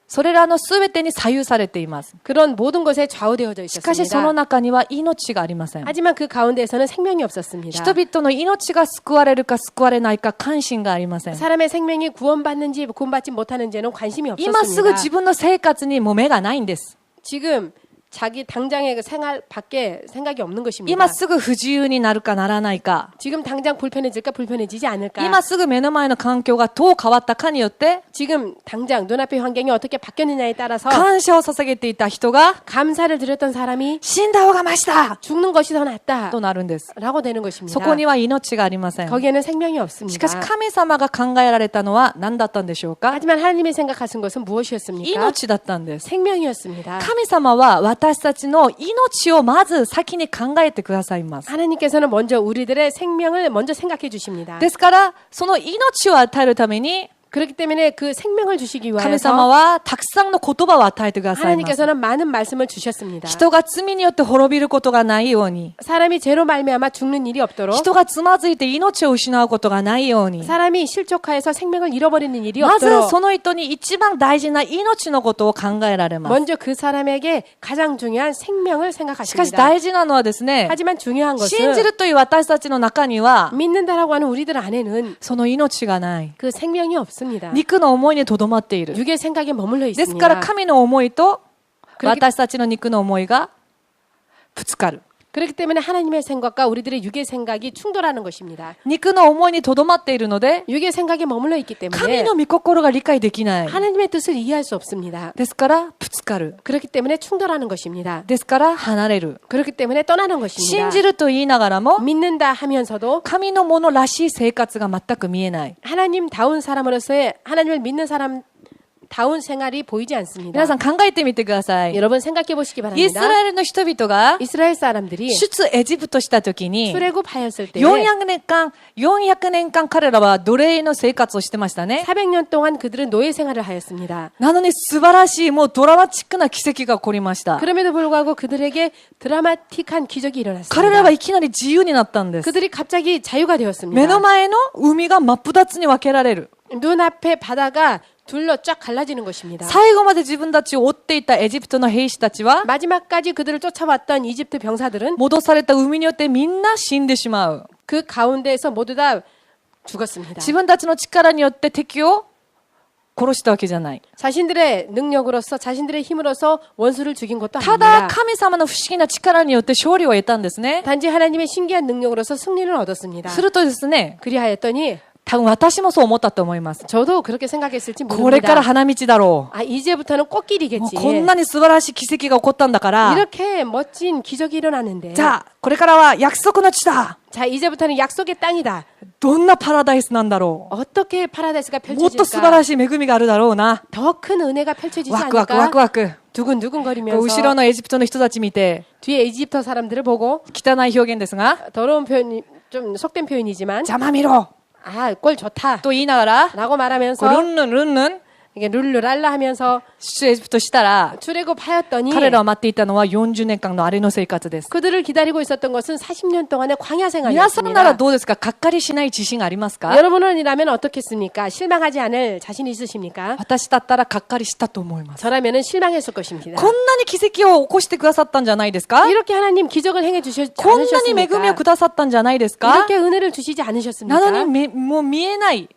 それらのすべてに左右されています。 그런 모든 것에 좌우되어져 しかしその 있었습니다. 中には命がありません。 하지만 그 가운데에서는 생명이 없었습니다. 人々の命が救われるか救われないか関心がありません。 사람의 생명이 구원받는지 구원받지 못하는지는 관심이 今すぐ 없었습니다. 自分の生活にも目がないんです。 지금 자기 당장의 그 생활 밖에 생각이 없는 것입니다. 今すぐ不自由になるかならないか。 지금 당장 불편해질까 불편해지지 않을까. 今すぐ目の前の環境がどう変わったかによって 지금 당장 눈앞의 환경이 어떻게 바뀌었느냐에 따라서 感謝を捧げていた人が 감사를 드렸던 사람이 死んだ方がました 죽는 것이 더 낫다 となるんです。 라고 되는 것입니다. そこには命がありません。 거기에는 생명이 しか 없습니다. し神様が考えられたのは何だったんでしょうか。 하지만 하나님이 생각하신 것은 무엇이었습니까? 命だったんです。 생명이었습니다. 神様は私たちの命をまず先に考えてくださいます。 하나님께서는 먼저 우리들의 생명을 먼저 생각해 주십니다. ですから、その命を与えるために 그렇기 때문에 그 생명을 주시기 神様 위하여서 はたくさんの言葉を与えてくださいます。 하나님께서는 많은 말씀을 주셨습니다. 人が罪によって滅びることがないように、 사람이 죄로 말미암아 죽는 일이 없도록 人がつまずいて命を失うことがないように、 사람이 실족하여서 생명을 잃어버리는 일이 まず 없도록 その人に一番大事な命のことを考えられます。 먼저 그 사람에게 가장 중요한 생명을 しかし 생각하십니다. 大事なのはですね、 하지만 중요한 信じ 것은 るという私たちの中には、 믿는다라고 하는 우리들 안에는 その命がない。 그 생명이 없습니다. 肉の思いにとどまっている。 육의 생각에 머물러 ですから 있습니다. 神の思いと 그렇기 私たちの肉の思いがぶつかる。 그렇기 때문에 하나님의 생각과 우리들의 육의 생각이 충돌하는 것입니다. 肉の思いにとどまっているので、 육의 생각에 머물러 있기 神 때문에 の御心が理解できない。 하나님의 뜻을 이해할 수 없습니다. ですからぶつかる。 그렇기 때문에 충돌하는 것입니다. ですから離れる。 그렇기 때문에 떠나는 信 것입니다. じると言いながらも、 믿는다 하면서도 神のものらしい生活が全く見えない。 하나님다운 사람으로서의 하나님을 믿는 사람다운 생활이 보이지 않습니다. 皆さん考えてみてください。 여러분 생각해 보시기 イス 바랍니다. ラエルの人々が 이스라엘 사람들이 出エジプトした時に、 출애굽하였을 때 400年間彼らは奴隷の生活をしてましたね。 400년 동안 그들은 노예 생활을 하였습니다. なのに素晴らしい、もうドラマチックな奇跡が起こりました。 그럼에도 불구하고 그들에게 드라마틱한 기적이 彼ら 일어났습니다. はいきなり自由になったんです。 그들이 갑자기 자유가 目の 되었습니다. 前の海が真っ二つに分けられる。 눈앞에 바다가 둘러 쫙 갈라지는 것입니다. 最後まで自分たちを追っていたエジプトの兵士たちは、 마지막까지 그들을 쫓아왔던 이집트 병사들은 戻された海によってみんな死んでしまう。 그 가운데에서 모두 다 죽었습니다. 自分たちの力によって敵を殺したわけじゃない。 자신들의 능력으로서 자신들의 힘으로서 원수를 죽인 것도 ただ 아닙니다. 神様の不思議な力によって勝利を得たんですね。 단지 하나님의 신기한 능력으로서 승리를 얻었습니다. するとですね、 그리하였더니 多分私もそう思ったと思います。 저도 그렇게 생각했을지 これから 모릅니다. 花道だろ 아, 이제부터는 う。もう 꽃길이겠지. こんなに素晴らしい奇跡が起こったんだから、 이렇게 멋진 기적이 일어나는데 じゃあ、これからは約束の地だ。 자, 이제부터는 약속의 땅이다. どんなパラダイスなんだろ 어떻게 파라다이스가 う。もっと素晴 펼쳐질까? らしい恵みがあるだろうな。 더 큰 은혜가 펼쳐지지 ワクワクワク 않을까? ワク。 두근두근거리면서 後ろのエジプトの人たち見て、 뒤에 이집트 사람들을 보고 汚い表現ですが、 더러운 표현이 좀 속된 표현이지만 邪魔見ろ 아, 꼴 좋다. と言いながら、 라고 말하면서 ルンルンルンルン、 이게 룰루랄라 하면서 出エジプトしたら、 출애굽하였더니 彼らを待っていたのは40年間の荒れの生活です。 그들을 기다리고 있었던 것은 40년 동안의 광야 皆さんなら 생활이었습니다. どうですか？がっかりしない自信ありますか？ 여러분이라면 어떻겠습니까? 실망하지 않을 자신 있으십니까? 私だったらがっかりしたと思います。 저라면은 실망했을 것입니다. こんなに奇跡を起こしてくださったんじゃないですか？ 이렇게 하나님 기적을 행해 주셨지 こんなに恵みを 않으셨습니까? くださったんじゃないですか？ 이렇게 은혜를 주시지 なの 않으셨습니까? にもう見えない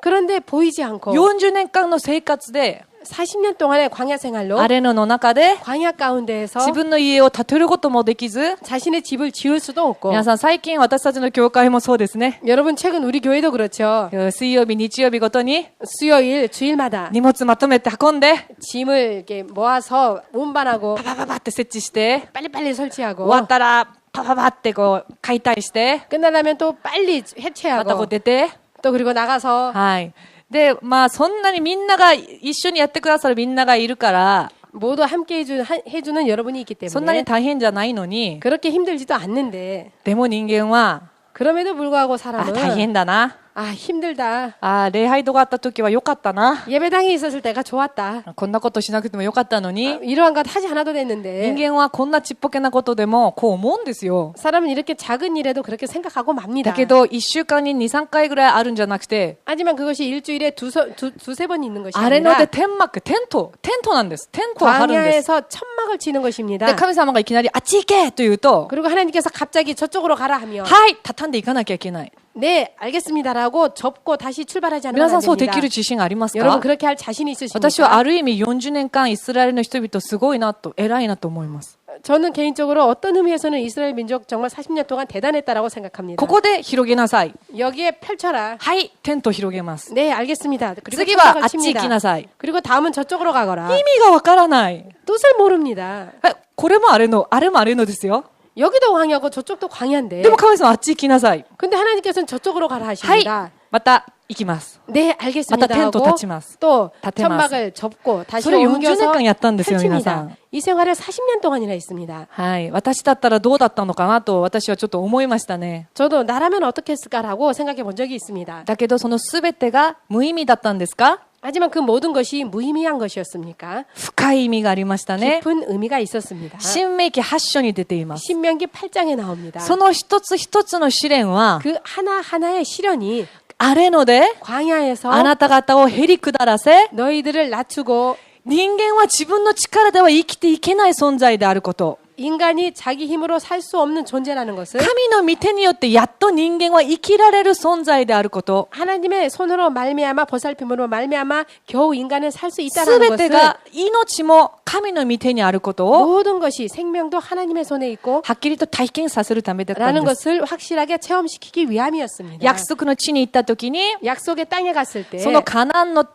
그런데 보이지 않고 40年間の生活で 40년 동안의 광야 생활로 荒れ野の中で 광야 가운데에서 自分の家を建てることもできず、 자신의 집을 지을 수도 없고 皆さん最近私たちの教会もそうですね。 여러분 최근 우리 교회도 그렇죠. 水曜日、日曜日ごとに 수요일 주일마다 荷物まとめて運んで、 짐을 이렇게 모아서 운반하고 パパパパって設置して、 빨리빨리 설치하고 終わったらパパパってこう解体して、 끝나려면 또 빨리 またこう 해체하고 出て、 또 그리고 나가서 はい。で、まあそんなにみんなが一緒にやってくださるみんながいるから、 모두 함께 해주는 여러분이 있기 そんなに 때문에 大変じゃないのに、 그렇게 힘들지도 않는데 でも人間は、 그럼에도 불구하고 あ、 사람은 大変だな。 아, 힘들다. 礼拝堂があった時は良かったな。 예배당에 있었을 때가 좋았다. こんなことしなくても良かったの 아, に、 이러한 것 하지 않아도 人 됐는데 間はこんなちっぽけなことでもこう思うんですよ。 사람은 이렇게 작은 일에도 그렇게 생각하고 맙니다. だけど、1週間に2、3回ぐらいあるんじゃなくて、 하지만 그것이 일주일에 두세 번 있는 것이 あれの 아니라 で天幕、テントなんです。テントを張るんです。 광야에서 천막을 치는 것입니다. で、神様がいきなり、あっち行けと言うと、 그리고 하나님께서 갑자기 저쪽으로 가라 하면 はい、畳んでいかなきゃいけない。 네, 알겠습니다라고 접고 다시 출발하지 않으면 皆さ 안 んそうでき 됩니다. る自信ありますか？ 여러분 그렇게 할 자신이 私は 있으십니까? ある意味40年間イスラエルの人々すごいなと、偉いなと思います。 저는 개인적으로 어떤 의미에서는 이스라엘 민족 정말 40년 동안 대단했다라고 생각합니다. ここで広げなさい。 여기에 펼쳐라. はい、テント広げます。 네, 알겠습니다. 그리고 次は 천막을 あっち行き 칩니다. なさい。 그리고 다음은 저쪽으로 가거라. 意味がわからない。 뜻을 모릅니다. これもあれもあれのですよ。 여기도 광야고 저쪽도 광야인데. でも神様あっち行きなさい。 근데 하나님께서는 저쪽으로 가라 はい、 하십니다. また行きます。 네, 알겠습니다. 맞다, 텐트 하고 닫히마스. 또 닫히마스. 천막을 접고 다시 それ40 옮겨서 年間やったんですよ、皆さ 펼칩니다. ん。 이 생활을 40년 동안이나 했습니다. はい。私だったらどうだったのかなと私はちょっと思いましたね。 저도 나라면 어떻게 했을까라고 생각해 본 적이 있습니다. だけどそのすべてが無意味だったんですか？ 하지만 그 모든 것이 무의미한 것이었습니까? 深い意味がありましたね。 깊은 의미가 있었습니다. 新明記8章に出ています。 신명기 8장에 나옵니다. その一つ一つの試練は、 그 하나하나의 시련이 あれので、 광야에서 あなた方をへり下らせ、 너희들을 낮추고 人間は自分の力では生きていけない存在であること。 인간이 자기 힘으로 살 수 없는 존재라는 것을 神の御手によってやっと人間は生きられる存在であること。 하나님의 손으로 말미암아 보살핌으로 말미암아 겨우 인간은 살 수 す 있다라는 べて 것을 が命も神の御手にあることを 모든 것이 생명도 하나님의 손에 있고 はっきりと体験させるためだったん 라는 です 것을 확실하게 체험시키기 위함이었습니다. 約束の地に行った時に 약속의 땅에 갔을 때 そのカナンの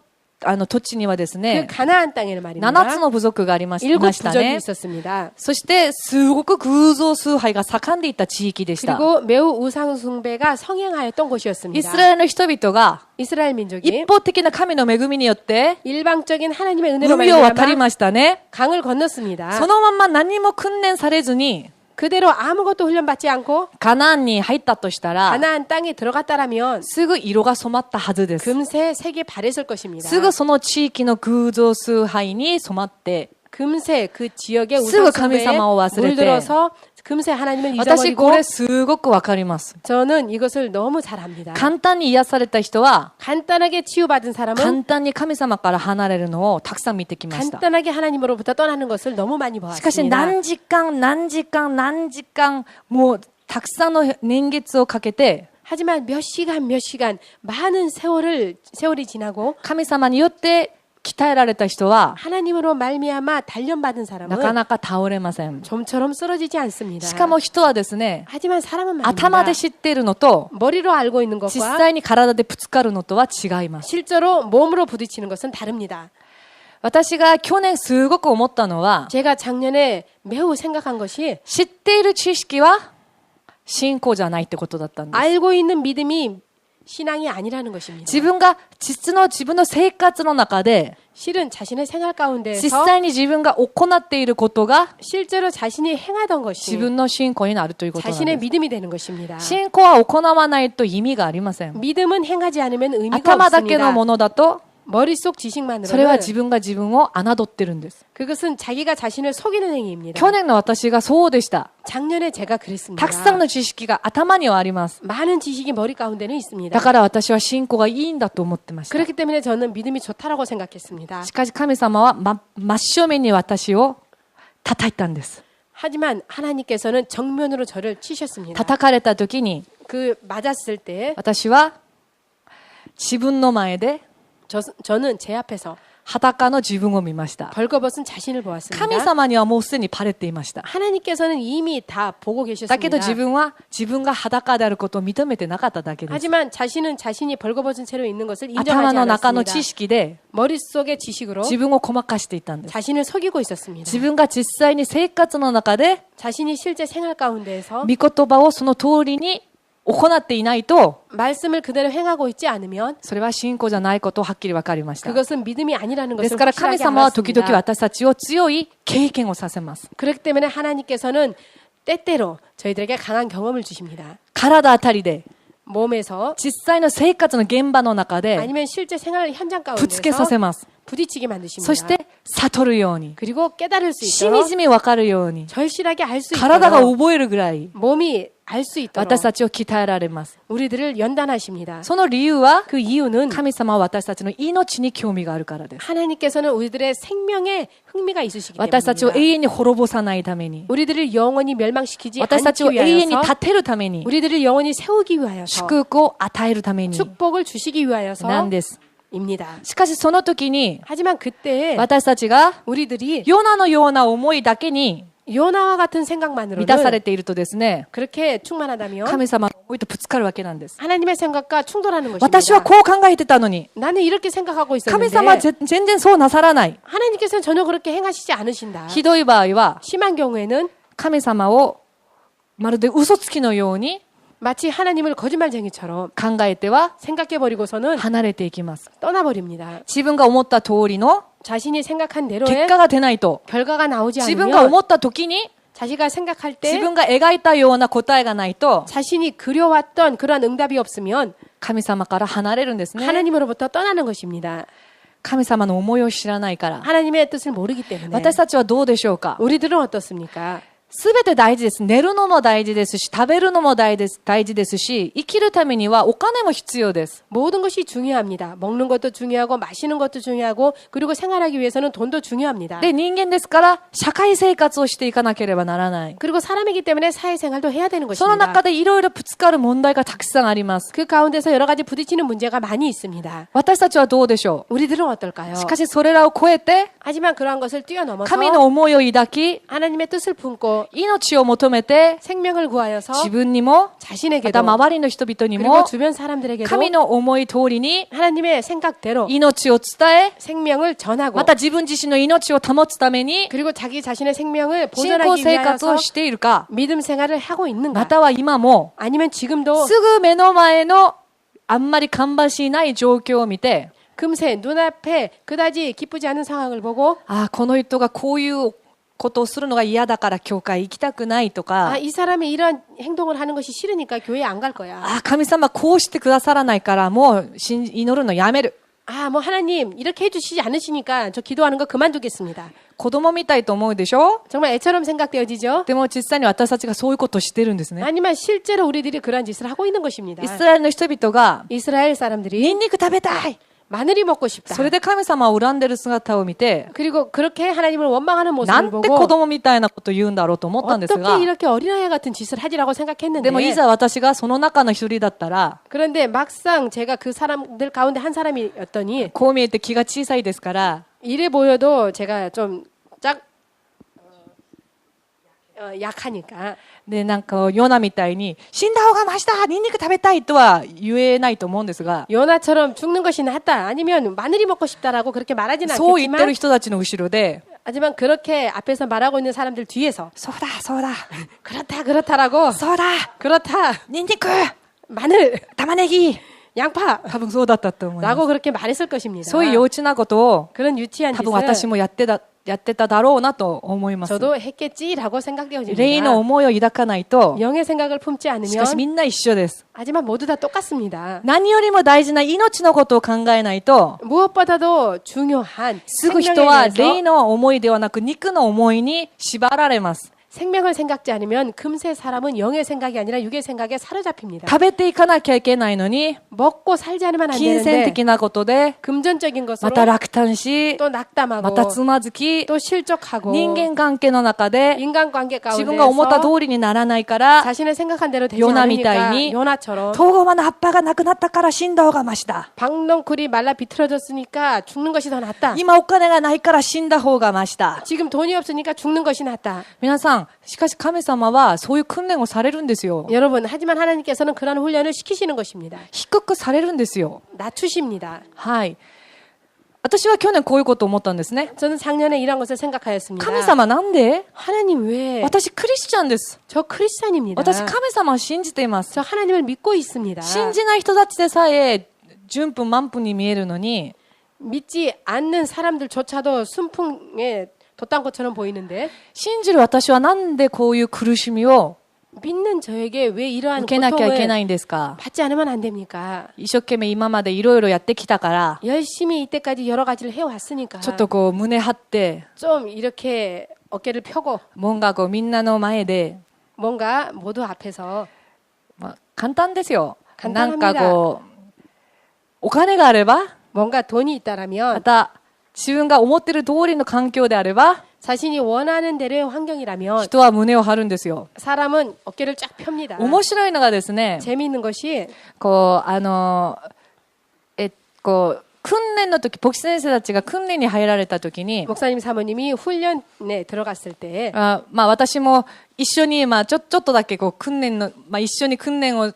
土地にはです 그 ね 가나안 땅에는 말입니다. 7つの部族がありまし 일곱 た 부족이 ね。 있었습니다. そしてすごく偶像崇拝が盛んでいた地域でした。 그리고 매우 우상 숭배가 성행하였던 イ 곳이었습니다. スラエルの人々が 이스라엘 민족이 一方的な神の恵みによって 일방적인 하나님의 은혜로 海を渡り 말미암아 ましたね。 강을 건넜습니다. そのまま何も訓練されずに 그대로 아무것도 훈련받지 않고 カナンに入ったとしたら 가나안 땅에 들어갔다라면 すぐ色が染まったはずです。 금세 색이 바랬을 것입니다. すぐその地域の偶像崇拝に染まって 금세 그 지역의 쓰고 우상 숭배에神様を忘れて 물들어서 금세 하나님을 私こ 잊어버리고 れすごくわかります。 저는 이것을 너무 잘 압니다. 簡単に癒された人は 간단하게 치유받은 사람은 簡単に神様から離れるのをたくさん見てきました。 간단하게 하나님으로부터 떠나는 것을 너무 많이 しかし 보았습니다. 何時間もうたくさんの年月をかけて 하지만 몇 시간 많은 세월이 지나고 神様によって鍛えられた人は 하나님으로 말미암아 단련받은 なか 사람은 なか倒れません。 좀처럼 쓰러지지 않습니다. しかも人はですね、 하지만 사람은 頭 말입니다. で知っているのと 머리로 알고 있는 実 것과 際に体でぶつかるのとは違います。 실제로 몸으로 부딪히는 것은 다릅니다. 私が去年すごく思ったのは 제가 작년에 매우 생각한 것이 知っている知識は信仰じゃないってことだったんです。 알고 있는 믿음이 신앙이 아니라는 것입니다. 自分の生活の中で 실은 자신의 생활 実 가운데에서 際に自分が行っていることが 실제로 자신이 행하던 自 것이 分の信仰になるということなん 자신의 です。 믿음이 되는 것입니다. 信仰は行わないと意味がありません。 믿음은 행하지 않으면 의미가 頭だけの 없습니다. ものだと 머릿속 それ 지식만으로는 は自分が自分を侮ってるんです。 그것은 자기가 자신을 속이는 행위입니다. 去年の私がそうでした。 작년에 제가 그랬습니다. たくさんの知識が頭にはあります。 많은 지식이 머리 가운데는 있습니다. だから私は信仰がいいんだと思ってました。 그렇기 때문에 저는 믿음이 좋다라고 생각했습니다. しかし神様は真正面に私を叩いたんです。 하지만 하나님께서는 정면으로 저를 치셨습니다. 叩かれた時に 그 맞았을 때 私は自分の前で 저는 제 앞에서 裸の自分を見ました。 벌거벗은 자신을 보았습니다. 神様にはもうすでにバレていました。 하나님께서는 이미 다 보고 だけど 계셨습니다. 自分が裸であることを認めてなかっただけです。 하지만 자신은 자신이 벌거벗은 채로 있는 것을 頭 인정하지 の中の知 않았습니다. 識で 머릿속의 지식으로 自分をごまかしていたんです。 자신을 속이고 있었습니다. 自分が実際に生活の中で 자신이 실제 생활 가운데에서 御言葉をその通りに行っていないと 말씀을 그대로 행하고 있지 않으면 それは信仰じゃないことをはっきり分かりました。 그것은 믿음이 아니라는 です 것을 から神 확실하게 様は時々 알았습니다. 私たちを強い経験をさせます。 그렇기 때문에 하나님께서는 때때로 저희들에게 강한 경험을 주십니다. 体当たりで 몸에서 実際の生活の現場の中で 아니면 실제 생활 현장 ぶつけさ 가운데서 せます。 부딪히게 만드십니다. そして悟るように、 그리고 깨달을 수 しみ 있도록 じみわかるように、 절실하게 알 수 体が 있도록 覚えるぐらい 몸이 알 수 있도록 私たちを鍛えられます。 우리들을 연단하십니다. その理由は 그 이유는 神様は私たちの命に興味があるからです。 하나님께서는 우리들의 생명에 흥미가 있으시기 私たちを永 때문입니다. 遠に滅ぼさないために、 우리들을 영원히 멸망시키지 私たち 않기 を永遠に 위하여서 立てるために、 우리들을 영원히 세우기 위하여서 祝福を与えるために 축복을 주시기 なん 위하여서 です。 입니다. しかしその時に 하지만 그때 私たちが 우리들이 ヨナのような思いだけに 요나와 같은 満たさ 생각만으로는 れているとですね、 그렇게 충만하다면 神様の思いとぶつかるわけなんです。 하나님의 생각과 충돌하는 私は 것입니다. こう考えてたのに、 나는 이렇게 생각하고 神様は 있었는데 全然そうなさらない。 하나님께서는 전혀 그렇게 행하시지 않으신다. ひどい場合は、 심한 경우에는 神様をまるで嘘つきのように 마치 하나님을 거짓말쟁이처럼 考えては 생각해버리고서는 離れていきます。 떠나버립니다. 自分が思った通りの 자신이 생각한 結 대로의 果が出ないと、 결과가 나오지 自分が 않으면 思った時に 자기가 생각할 自 때 分が描いたような答えがないと、 자신이 그려왔던 그러한 응답이 없으면 神様から離れるんですね。 하나님으로부터 떠나는 것입니다. 神様の思いを知らないから。 하나님의 뜻을 모르기 때문에 私たちはどうでしょうか？ 우리들은 어떻습니까? すべて大事です。寝るのも大事ですし、食べるのも大事ですし、生きるためにはお金も必要です。 모든 것이 중요합니다. 먹는 것도 중요하고 마시는 것도 중요하고 그리고 생활하기 위해서는 돈도 중요합니다. で、人間ですから、社会生活をしていかなければならない。 그리고 사람이기 때문에 사회생활도 해야 되는 その 것입니다. 中でいろいろぶつかる問題がたくさんあります。 그 가운데서 여러 가지 부딪히는 문제가 많이 있습니다. 私たちはどうでしょ 우리들은 어떨까요? う？しかしそれらを超えて、 하지만 그러한 것을 뛰어넘어서 神の思いを抱き、 하나님의 뜻을 품고 命を求めて、 생명을 구하여서 自分にも、ま 자신에게도 た周りの人々に 그리고 も、 주변 사람들에게도 神の思い通りに 하나님의 생각대로 命を伝え、 생명을 전하고 また自分自身の命を保つために、 그리고 자기 자신의 생명을 信仰 보존하기 生活 위하여서 をしているか、 믿음 생활을 하고 있는가? または今も、 아니면 지금도 すぐ目の前のあんまり芳しいない状況を見て、 금세 눈앞에 그다지 기쁘지 않은 상황을 보고 ああ、この人がこういうことをするのが嫌だから教会行きたくないとか、 아, 이 사람이 이런 행동을 하는 것이 싫으니까 교회 안 갈 거야. ああ、神様こうしてくださらないからもう祈るのやめる。 아, 뭐 하나님 이렇게 해주시지 않으시니까 저 기도하는 거 그만두겠습니다. 子供みたいと思うでしょ？ 정말 애처럼 생각되어지죠? でも実際に私たちがそういうことをしてるんですね。 아니면 실제로 우리들이 그러한 짓을 하고 있는 것입니다. イスラエルの人々が、 이스라엘 ニ 사람들이 ンニク食べたい！ 마늘이 먹고 싶다. それで神様を恨んでる姿を見て、 그리고 그렇게 하나님을 원망하는 な 모습을 んて子 보고 供みたいなこと言うんだろうと思ったんですが 어떻게 、 이렇게 어린아이 같은 짓을 하지라고 で 생각했는데 もいざ私がその中の一人だったら、 그런데 막상 제가 그 사람들 가운데 한 사람이었더니 こう見えて気が小さいですから、 이래 보여도 제가 좀 약하니까 で、なんか、ヨナみたいに、死んだ方がましたニンニク食べたいとは言えないと思うんですが、 요나처럼 죽는 것이 낫다 아니면 마늘이 먹고 싶다라고 그렇게 말하지는 そう言ってる 않겠지만 人たちの後ろで、 하지만 그렇게 앞에서 말하고 있는 사람들 뒤에서 そうだ、そうだ、 그렇다라고 そうだ、 그렇다 ニンニク 마늘 玉ねぎ 양파 多分そうだったと思います。 라고 그렇게 말했을 것입니다. そういう幼稚なことを、 그런 유치한 多分私 짓을 もやってただろうなと思います。 저도 했겠지라고 생각되어집니다. 霊の思いを抱かないと、 영의 생각을 품지 しかし 않으면 みんな一緒です。 하지만 모두 다 똑같습니다. 何よりも大事な命のことを考えないと、 무엇보다도 중요한 すぐ人 생명에 は 대해서 霊の思いではなく肉の思いに縛られます。 생명을 생각지 않으면 금세 사람은 영의 생각이 아니라 육의 생각에 사로잡힙니다. 食べていかなきゃいけないのに、 먹고 살지 않으면 안 金銭 되는데 的なことで、 금전적인 ま 것으로 た落胆し、 또 낙담하고 またつまずき、 또 실족하고 人間関係の中で、 인간관계 自分が思った通 가운데서 りにならないから、 자신의 생각한 대로 되지 요나 않으니까 미타이니 요나처럼 トウゴマの葉っぱがなくなったから死んだ方がましだ。 박넝쿨이 말라 비틀어졌으니까 죽는 것이 더 낫다. 今お金がないから死んだ方がましだ。 지금 돈이 없으니까 죽는 것이 낫다. 皆さん、しかし神様はそういう訓練をされるんですよ。 여러분, 하지만 하나님께서는 그런 훈련을 시키시는 것입니다. 低くされるんですよ。 낮추십니다. はい。私は去年こういうことを思ったんですね。 저는 작년에 이런 것을 생각하였습니다. 神様なんで？ 하나님 왜? 私クリスチャンです。 저 크리스찬입니다. 私神様を信じています。 저 하나님을 믿고 있습니다. 信じない人たちでさえ順風満帆に見えるのに、 믿지 않는 사람들조차도 순풍에 돛단 것처럼 보이는데 信じる私はなんでこういう苦しみを 믿는 저에게 왜 이러한 受けなきゃいけな 고통을 いんですか 받지 않으면 안 됩니까? 一生懸命今までいろいろやってきたから、 열심히 이때까지 여러 가지를 해왔으니까 ちょっとこう胸張って、 좀 이렇게 어깨를 펴고 뭔가こうみんなの前で、 뭔가 모두 앞에서 まあ、簡単ですよ。簡単なんかこう、お金があれば、 뭔가 돈이 ま 있다라면 た自分が思ってる通りの環境であれば、 자신이 원하는 대로의 환경이라면 人は胸を張るんですよ。 사람은 어깨를 쫙 펴니다. 面白いのがですね、 재미있는 것이 こう、こう、訓練の時、牧師先生たちが訓練に入られた時に、 목사님 사모님이 훈련에 들어갔을 때 まあ私も一緒に、まあちょっとだけこう訓練の、まあ一緒に訓練を、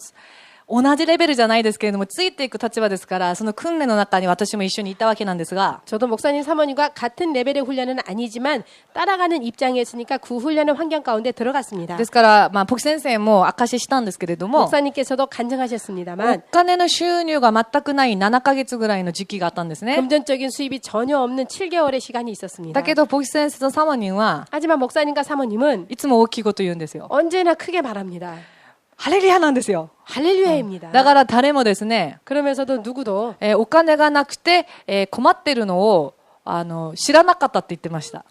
同じレベルじゃないですけれども、ついていく立場ですから、その訓練の中に私も一緒にいたわけなんですが、 저도 목사님 사모님과 같은 레벨의 훈련은 아니지만 따라가는 입장이었으니까 그 훈련의 환경 가운데 들어갔습니다. ですから、まあ牧師先生も証ししたんですけれども、 목사님께서도 お 간증하셨습니다만 金の収入が全くない7ヶ月ぐらいの時期があったんですね。 금전적인 수입이 전혀 없는 7개월의 시간이 있었습니다. だけど牧師先生とサモニンは 하지만 목사님과 사모님은 いつも大きいこと言うんですよ。 언제나 크게 말합니다. ハレルヤなんですよ。 할렐루야입니다. だから誰もですね、 그러면서도 누구도 お金がなくて、困ってるのを知らなかったって言ってました。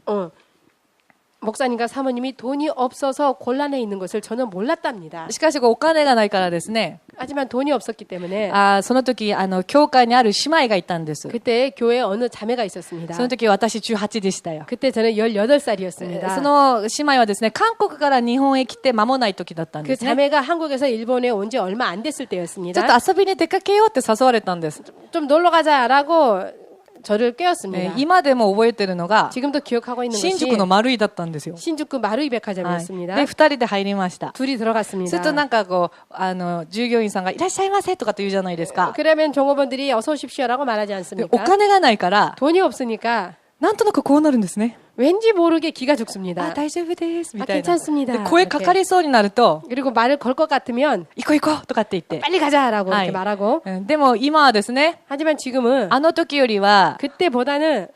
목사님과 사모님이 돈이 없어서 곤란해 있는 것을 전혀 몰랐답니다. しかしお金がないからですね、 하지만 돈이 없었기 때문에 その時教会にある姉妹がいたんです。 그때 교회에 어느 자매가 있었습니다. その時私18でしたよ。 그때 저는 18살이었습니다. その姉妹はですね、韓国から日本へ来て間もない時だったん 그 ですね。 자매가 한국에서 일본에 온 지 얼마 안 됐을 ちょっ 때였습니다. と遊びに出かけようって誘われたんです。 좀 놀러 가자라고 저를 깨웠습니다. 今でも覚えてるのが 지금도 기억하고 있는 新 것이 宿の丸井だったんですよ。 신宿마루이 はい、 백화점이었습니다. で2人で入りました。 둘이 する 들어갔습니다. となんかこう従業員さんがいらっしゃいませとかって言うじゃないですか。 그러면 종업원들이 어서 오십시오라고 말하지 で 않습니까? お金がないから 돈이 없으니까 なんとなくこうなるんですね。 왠지 모르게 기가 죽습니다. 大丈夫ですみたいな。 괜찮습니다. で声かかりそうになると 그리고 말을 걸 것 같으면 行こう行こうとかって言って。 빨리 가자라고 아이. 이렇게 말하고 でも今はですね、 하지만 지금은 あの時よりは 그때보다는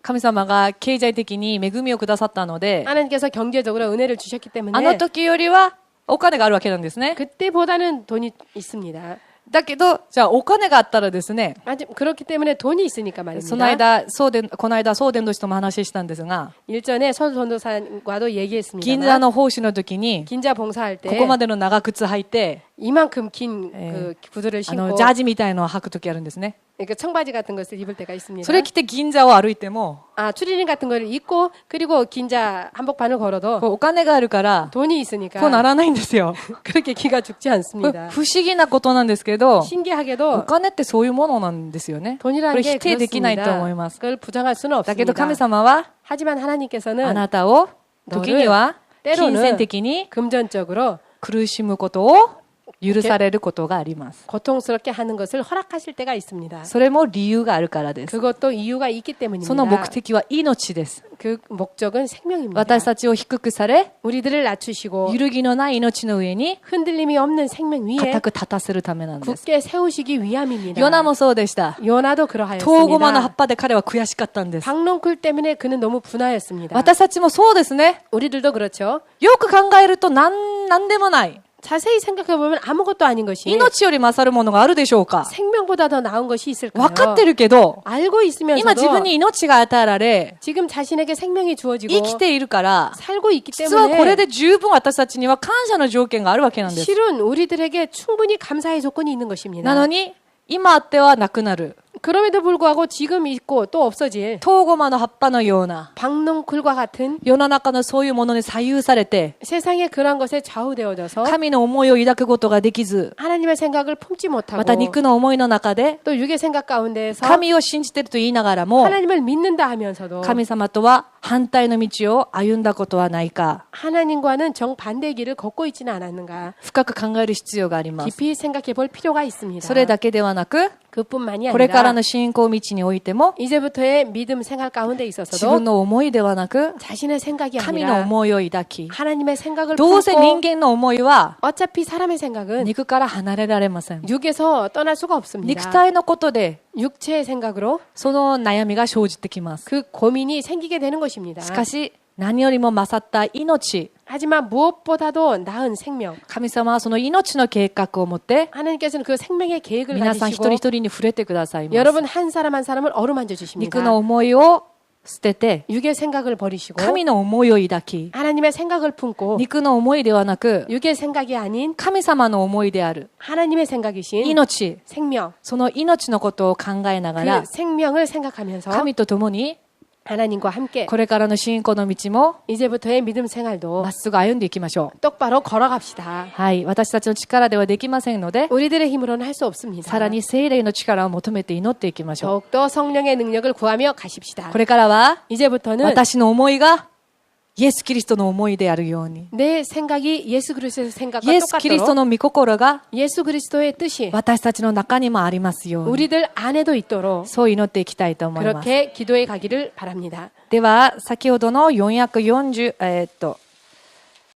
神様が経済的に恵みをくださったので、 하나님께서 경제적으로 은혜를 주셨기 あの 때문에 時よりはお金があるわけなんですね。 그때보다는 돈이 있습니다. だけど、じゃあお金があったらですね、 아직 그렇기 때문에 돈이 있으니까 その 말입니다. 間、この間、送電の人も話したんですが、 일전에 선 전도사과도 얘기했습니다. 銀座の奉仕の時に、 긴자 봉사할 こ 때 こまでの長靴履いて、 이만큼 긴 그 구두를 ジ 신고 ャージみたいのを履く時あるんですね。 그러니까 청바지 같은 것을 입을 때가 있습니다. それ着て銀座を歩いても、 아 추리닝 같은 거를 입고 그리고 긴자 한복판을 걸어도 お金があるから、 돈이 있으니까 こうならないんですよ。 그렇게 기가 죽지 これ 않습니다. 不思議なことなんですけど、お 신기하게도 金ってそういうものなんですよね。こ 돈이라는 れ 게 否定できないと思い 그렇습니다. ます。 그걸 부정할 수는 だけど 없습니다. 神様は、 하지만 あ 하나님께서는 なたを、時には、 때로는 金銭的に 금전적으로 苦しむことを許されることがあります。 고통스럽게 하는 것을 허락하실 때가 있습니다. それも理由があるからです。 그것도 이유가 있기 そ 때문입니다. の目的は命です。 그 목적은 생명입니다. 私たちを低くされ、 우리들을 낮추시고 揺るぎのない命の上に 흔들림이 없는 생명 위에 固く立たせるためなんです。 굳게 세우시기 위함입니다. ヨナもそうでした。 요나도 トウゴマの葉 그러하였습니다. っぱで彼は悔しかったんです。 박농쿨 때문에 그는 너무 분하였습니다. 私たちもそうですね。 우리들도 그렇죠. よく考えるとなんでもない。 자세히 생각해보면 아무것도 아닌 것이 命より勝るものがあるでしょうか。 생명보다 더 나은 것이 있을까요? 分かってるけど、 알고 今 있으면서도 自分に命が与えられ、 지금 자신에게 생명이 주어지고 生きているから、 살고 있기 実はこれ 때문에 で十分私たちには感謝の条件があるわけなんです。 실은 우리들에게 충분히 감사의 조건이 있는 것입니다. なのに、今あってはなくなる。 그럼에도 불구하고 지금 있고 또 없어질 トウゴマの葉っぱのような、 박농쿨과 같은 世の中のそういうものに左右されて、 세상의 그런 것에 좌우되어져서 神の思いを抱くことができず、 하나님의 생각을 품지 また 못하고 肉の思いの中で、 또 육의 생각 가운데에서 神を信じていると言いながらも、 하나님을 믿는다 하면서도 神様とは反対の道を歩んだことはないか、 하나님과는 정반대의 길을 걷고 있지는 않았는가 深く考える必要があります。 깊이 생각해 볼 필요가 있습니다. それだけではなく、 그뿐만이 これから 아니라 の信仰道においても、 이제부터의 믿음 생활 가운데 自 있어서도 分の思いではなく、 자신의 생각이 神の 아니라 思いを抱き、 하나님의 생각을 どうせ人 품고 間の思いは 어차피 사람의 생각은 肉から離れられません。 육에서 떠날 수가 肉 없습니다. 体のことで、 육체의 생각으로 その悩みが生じてきます。 그 고민이 생기게 되는 것입니다. しかし、何よりも勝った命。 하지만 무엇보다도 나은 생명. 神様はその命の計画を持って 하나님께서는 그 생명의 계획을 皆さん一人 가지시고 一人に触れてくださいます。 여러분 한 사람 한 사람을 어루만져 肉 주십니다. の思いを捨てて 육의 생각을 버리시고 神の思いを抱き 하나님의 생각을 품고 肉の思いではなく 육의 생각이 아닌 神様の思いである 하나님의 생각이신 命 생명. その命のことを考えなが 그 ら 생명을 생각하면서 神と共に 하나님과 함께 これからの信仰の道も 이제부터의 믿음 생활도 まっすぐ歩んでいきましょう。 똑바로 걸어갑시다. はい、私たちの力ではできませんので 우리들의 힘으로는 할 수 없습니다. さらに聖霊の力を求めて祈っていきましょ 더욱더 성령의 능력을 구하며 가십시다. う。これからは 이제부터는 私の思いがイエス・キリストの思いであるように 내 생각이 예수 그리스도의 생각과 イエス・キリスト 똑같도록 の御心が 예수 그리스도의 뜻이 私たちの中にもありますように 우리들 안에도 있도록 そう祈っていきたいと思います。 그렇게 기도해 가기를 바랍니다. では先ほどの440